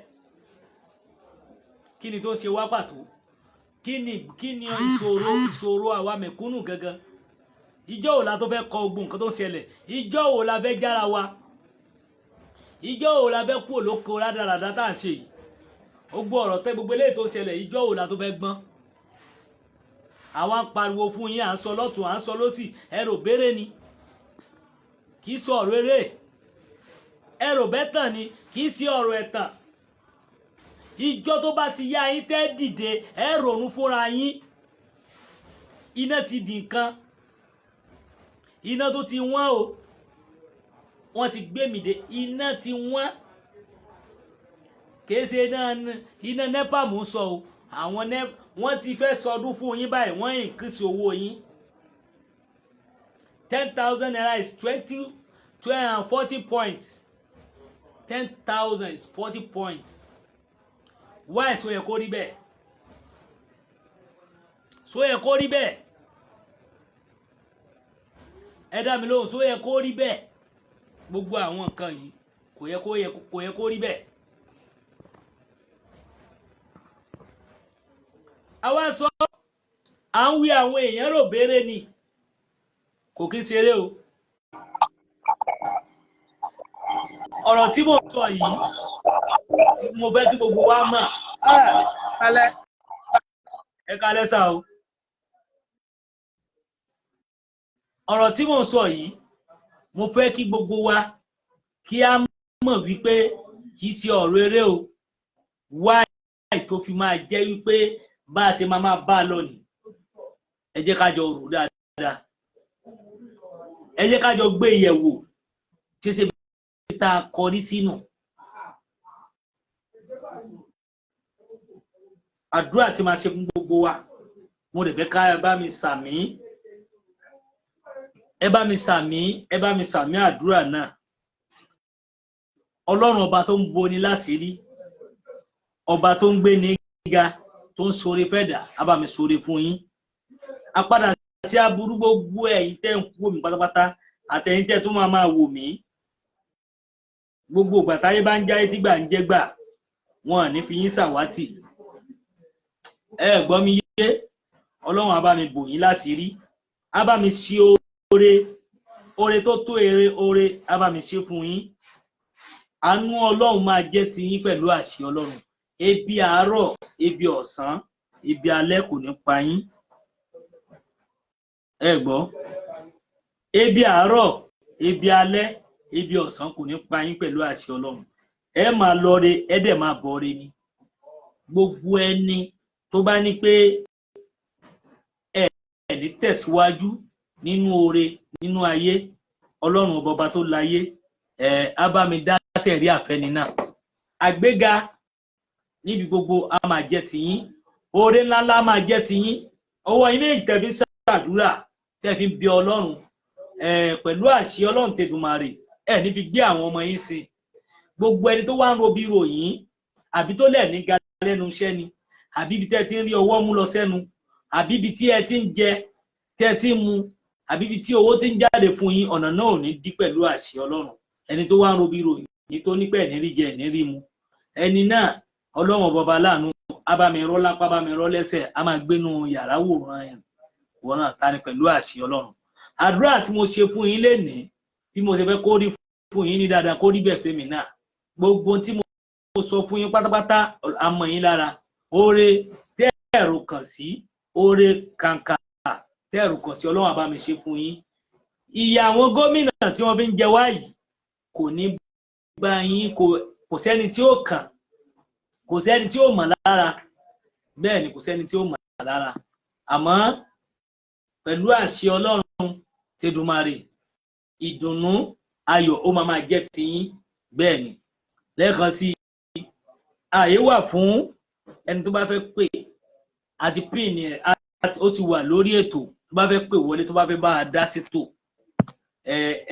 kí ni tó ń ṣe wá pàtó kí ni ìṣòro àwa mẹ̀kúnnù gangan ìjọ wo la tó fẹ́ kọ ogun nǹkan tó ń ṣẹlẹ̀ ìjọ wo la fẹ́ jára wa ìjọ wo la fẹ́ kú olóko rádaràdá tá à ń ṣe yìí gbogbo ọ̀rọ̀ tẹ gbogbo eléyìí tó ń ṣẹlẹ̀ ìjọ wo la tó fẹ́ gbọ́n àwa ń pariwo fún yín à ń sọ lọ́tún à ń sọ lọ́sì ẹrò béèrè ni kì í sọ ọ̀rọ̀ eré ẹrò bẹ́tàn ni kì í sí ọ̀rọ̀ ẹ̀tàn ìjọ tó bá ti yá yín tẹ́ dìde ẹ ronú fúnra yín iná ti di nǹkan iná tó ti wọ́n o wọ́n ti gbé mi dé iná ti wọ́n kìí ṣe iná nepa mò ń sọ o àwọn wọ́n ti fẹ́ sọdún fún yín báyìí wọ́n increase owó yín 10,000 naira is 40 points 10,000 is 40 points why so yẹ kó rí bẹ́ẹ̀ so yẹ kó rí bẹ́ẹ̀ ẹ dá mi lóhùn só yẹ kó rí bẹ́ẹ̀ gbogbo àwọn nǹkan yìí kò yẹ kó rí bẹ́ẹ̀. àwa sọ à ń wí àwọn èèyàn rò béèrè ni kò kí ń ṣeré o. ọ̀rọ̀ tí mo sọ yìí tí mo fẹ́ kí gbogbo wa mọ̀. Kálẹ̀. ẹ kálẹ́ sá o. ọ̀rọ̀ tí mo sọ yìí mo fẹ́ kí gbogbo wa kí a mọ̀ wípé kì í ṣe ọ̀rọ̀ eré o. wáyé tó fi máa jẹ́ wípé bá a ṣe máa bá a lọ ni ẹ jẹ́ ká jọ rò dáadáa. ẹ jẹ́ ká jọ gbé ìyẹ̀wò tí ṣe bí tá a kọrí sínú. àdúrà tí máa ṣe fún gbogbo wa mo lè fẹ́ ká ẹ bá mi sàmí. ẹ bá mi sàmí ẹ bá mi sàmí àdúrà náà. ọlọ́run ọba tó ń boni láṣìírí ọba tó ń gbé ní gíga tó ń ṣoore fẹ́dà á bá mi ṣoore fún yín. a padà sí aburú gbogbo ẹ̀yin tẹ́ ń wò mí pátápátá àtẹ̀yin tẹ́ tó máa wò mí. gbogbo ìgbà táyé bá ń jáyé tígbà ń jẹ́gbà wọn ò ní fi yín ṣàwátì. ẹ gbọ́ mi yé ọlọ́run á bá mi bò yín láṣìírí á bá mi ṣe oore tó tó oore á bá mi ṣe fún yín. àánú ọlọ́run máa jẹ́ ti yín pẹ̀lú àṣẹ ọlọ́run. ebi àárọ̀ ebi ọ̀sán ebi alẹ́ kò ní pa yín. ẹ gbọ́ ebi àárọ̀ ebi alẹ́ ebi ọ̀sán kò ní pa yín pẹ̀lú àṣẹ ọlọ́run. ẹ máa lọre ẹ dẹ̀ máa bọ̀re ni. gbogbo ẹni tó bá ní pé ẹ ní tẹ̀síwájú nínú oore nínú ayé ọlọ́run ọba tó láyé á bá mi dá sẹ̀rí àfẹ́ni náà. àgbéga níbi gbogbo a máa jẹ́ tiyín oore ńláńlá máa jẹ́ tiyín. ọwọ́ yín méjì tẹ́ fi ń ṣàdúrà tẹ́ fi ń bẹ ọlọ́run pẹ̀lú àṣẹ ọlọ́run tẹ̀dùmarè ẹ ní fi gbé àwọn ọmọ yín sí. gbogbo ẹni tó wá ń robi ròyìn àbí tó lẹ̀ ní ga lẹ́nu iṣẹ́ ni àbí ibi tẹ́ ti ń rí ọwọ́ mú lọ sẹ́nu àbí ibi tí ẹ ti ń jẹ tẹ́ ti ń mu àbí ibi tí owó ti ń jáde fún yín ọ̀nà náà ò ní dí pẹ̀lú àṣẹ ọlọ́run. ẹni tó wá ń robi ròyìn tó ní pẹ̀ ní rí jẹ ní rí mu ẹni náà ọlọ́run bọba láàánú á bá mi rọ́ lápá bá mi rọ́ lẹ́sẹ̀ á máa gbénu yàrá wòran wọn náà ta ni pẹ̀lú àṣẹ ọlọ́run. àdúrà tí mo ṣe fún yín lénìí bí mo ṣe fẹ́ kó rí fún yín ní dáadáa kó rí bẹ́ẹ̀ fẹ́mi náà. gbogbo tí mo sọ fún yín pátápátá àmọ́ yín lára. oore tẹ́ẹ̀rù kàn sí oore kàǹkà tẹ́ẹ̀rù kàn sí ọlọ́run á bá mi ṣe fún yín. ìyà àwọn gómìnà tí wọ́n fi ń jẹ wá yìí kò ní bá yín kò sẹ́ni tí ó kàn kò sẹ́ni tí ó mọ̀ lára bẹ́ẹ̀ ni kò sẹ́ni tí ó mọ̀ lára. àmọ́ pẹ̀lú àṣẹ ọlọ́run tẹ̀dùmarè ìdùnnú ayọ̀ ó máa jẹ́ tiyín bẹ́ẹ̀ ni. lẹ́ẹ̀kan sí ààyè wà fún ẹni tó bá fẹ́ pè àti pin ẹ̀ ó ti wà lórí ètò tó bá fẹ́ pè wọlé tó bá fẹ́ bá a dá sétò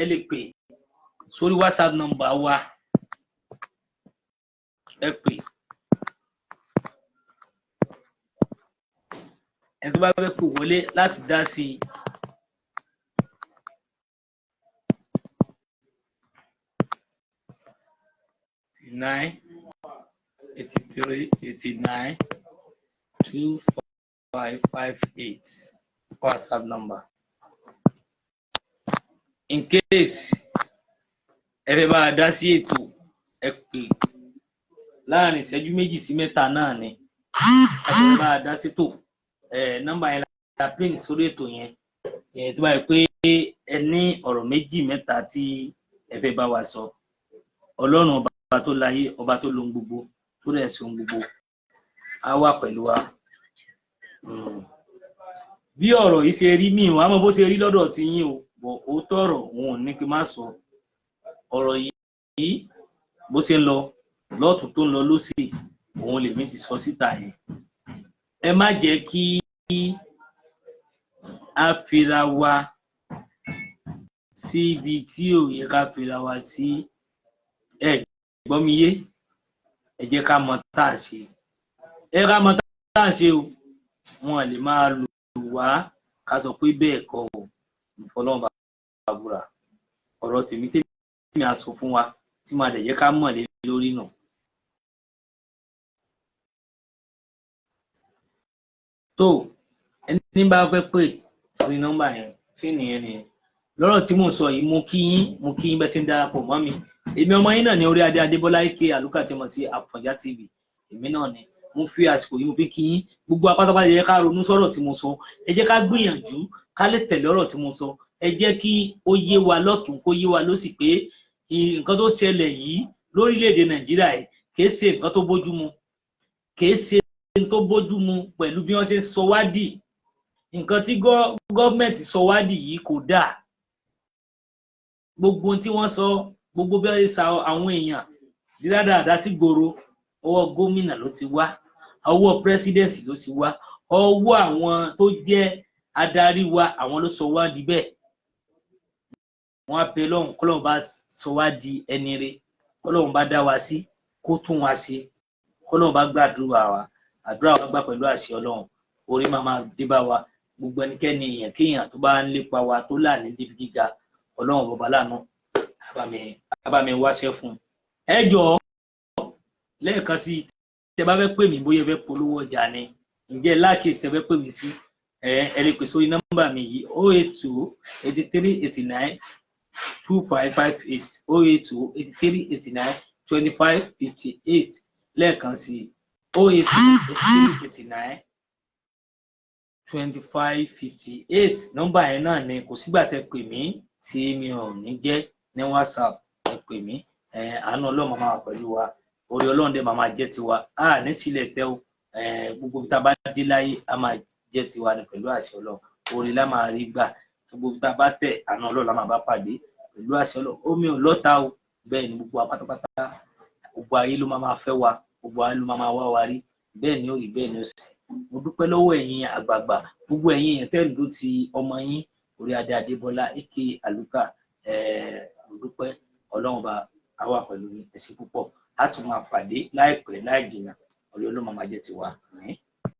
ẹ lè pè sórí WhatsApp number wa ẹ pè. ẹni tó bá fẹ́ pè wọlé láti dá sí i. +9 83 89 2558 WhatsApp number. in case ẹ fẹ́ bá a dá sí ètò ẹ pè láàrin ìṣẹ́jú méjì sí mẹ́ta náà ni ẹ fẹ́ bá a dá sí ètò nọ́mbà yẹn la pín sórí ètò yẹn tó bá yẹ pé ẹ ní ọ̀rọ̀ méjì mẹ́ta tí ẹ fẹ́ bá wa sọ. ọlọ́run ọba tó láyé ọba tó lóhun gbogbo tó rẹ̀ sí ohun gbogbo á wà pẹ̀lú wa. bí ọ̀rọ̀ yìí ṣe rí mi wọ́n á mọ bó ṣe rí lọ́dọ̀ ti yín o bọ̀ ó tọ̀rọ̀ òun ò ní kí n má sọ. ọ̀rọ̀ yìí bó ṣe ń lọ lọ́tún tó ń lọ lósì òun lèmi ti sọ síta yẹn. ẹ má jẹ́ kí a fira wa sí ibi tí ò yẹ ká fira wa sí. ẹ gbọ́ mi yé ẹ jẹ́ ká mọ tá à ṣe ká mọ tá à ṣe o. wọn lè máa lò wá ká sọ pé bẹ́ẹ̀ kọ́ o ìfọlọ́run búra ọ̀rọ̀ tèmi tèmi á sọ fún wa tí máa dẹ̀ yẹ ká mọ̀ lé lórí náà. tó ẹni bá fẹ́ pè sórí nọ́mbà yẹn fí nìyẹn nìyẹn lọ́rọ̀ tí mò ń sọ yìí mo kí yín bẹ́ẹ̀ ṣe ń darapọ̀ mọ́ mi èmi ọmọ yín náà ní Orí Adé Adébọ́lá ike Àlùkà tí mo sí Àfọ̀njá TV èmi náà ni mo fi àsìkò yìí mo fi kí yín gbogbo apátápátá ẹ jẹ́ ká ronú sọ̀rọ̀ tí mo sọ ẹ jẹ́ ká gbìyànjú ká lè tẹ̀lé ọ̀rọ̀ tí mo sọ ẹ jẹ́ kí ó yé wa lọ́tùn kó yé wa lósì pé nǹkan tó ṣẹlẹ̀ yìí lórílẹ̀‐èdè Nàìjíríà yìí kìí ṣe nǹkan tó bójúmu kìí ṣe nǹkan tó bójúmu pẹ̀lú bí wọ́n ṣe sọ wá dì nǹkan tí gọ́ọ̀mẹ̀ntì sọ wá dì yìí kò dáa gbogbo tí wọ́n sọ gbogbo bí wọ́n ṣe sa àwọn èèyàn dídáadáa sí gbòòrò ọwọ́ gómìnà ló ti wá ọwọ́ pírẹsidẹ́ǹtì ló ti wá ọwọ́ àwọn tó jẹ́ adarí wa àwọn ló sọ wá di bẹ́ẹ̀ wọ́n á bẹ lọ́hùn kọ́lọ́hùn bá sọ wá di ẹni rere kọ́lọ́hùn bá dá wa sí kó tún wa ṣe kọ́lọ́hùn bá gbàdúrà wa àdúrà wa gbà pẹ̀lú àṣẹ Ọlọ́run orí máa dé bá wa gbogbo ẹnikẹ́ni èèyàn kéèyàn tó bá ń lépa wa tó láàní débi gíga Ọlọ́run bọba láàánú abámi wáṣẹ́ fún ẹ jọ̀ọ́ lẹ́ẹ̀kan sí tẹ́ bá fẹ́ pè mí bóyá fẹ́ polówó ọjà ni ǹjẹ́ láàkíyèsí tẹ́ fẹ́ pè mí sí ẹ lè pè sórí nọ́mbà mi yìí 082 83 89 2558 082 83 89 2558 lẹ́ẹ̀kan sí 082 83 89 2558 nọ́mbà yẹn náà ni kò sígbà tẹ́ pè mí tí mi ò ní jẹ́ ní WhatsApp ẹ pè mí àánú Ọlọ́run máa wà pẹ̀lú wa orí Ọlọ́run dẹ̀ máa jẹ́ tiwa ní sílẹ̀ tẹ́ o gbogbo tá a bá dé láyé a máa jẹ́ tiwa ní pẹ̀lú àṣẹ Ọlọ́run orí la máa rí gbà gbogbo tá a bá tẹ̀ àánú Ọlọ́run la máa bá pàdé pẹ̀lú àṣẹ Ọlọ́run omi ò lọ́ta o bẹ́ẹ̀ ni gbogbo apátápátá gbogbo ayé ló máa fẹ́ wa gbogbo ayé ló máa wá wa rí bẹ́ẹ̀ ni ó rí bẹ́ẹ̀ ni ó sì mo dúpẹ́ lọ́wọ́ ẹ̀yin àgbààgbà gbogbo ẹ̀yin èèyàn tẹ́ ń dó ti ọmọ yín Orí Adé Adébọ́lá aka Àlùkà mo dúpẹ́ Ọlọ́run bá a wà pẹ̀lú ẹ̀sìn púpọ̀ a tún máa pàdé láìpẹ́ láì jìnnà Ọlọ́run máa jẹ́ tiwa.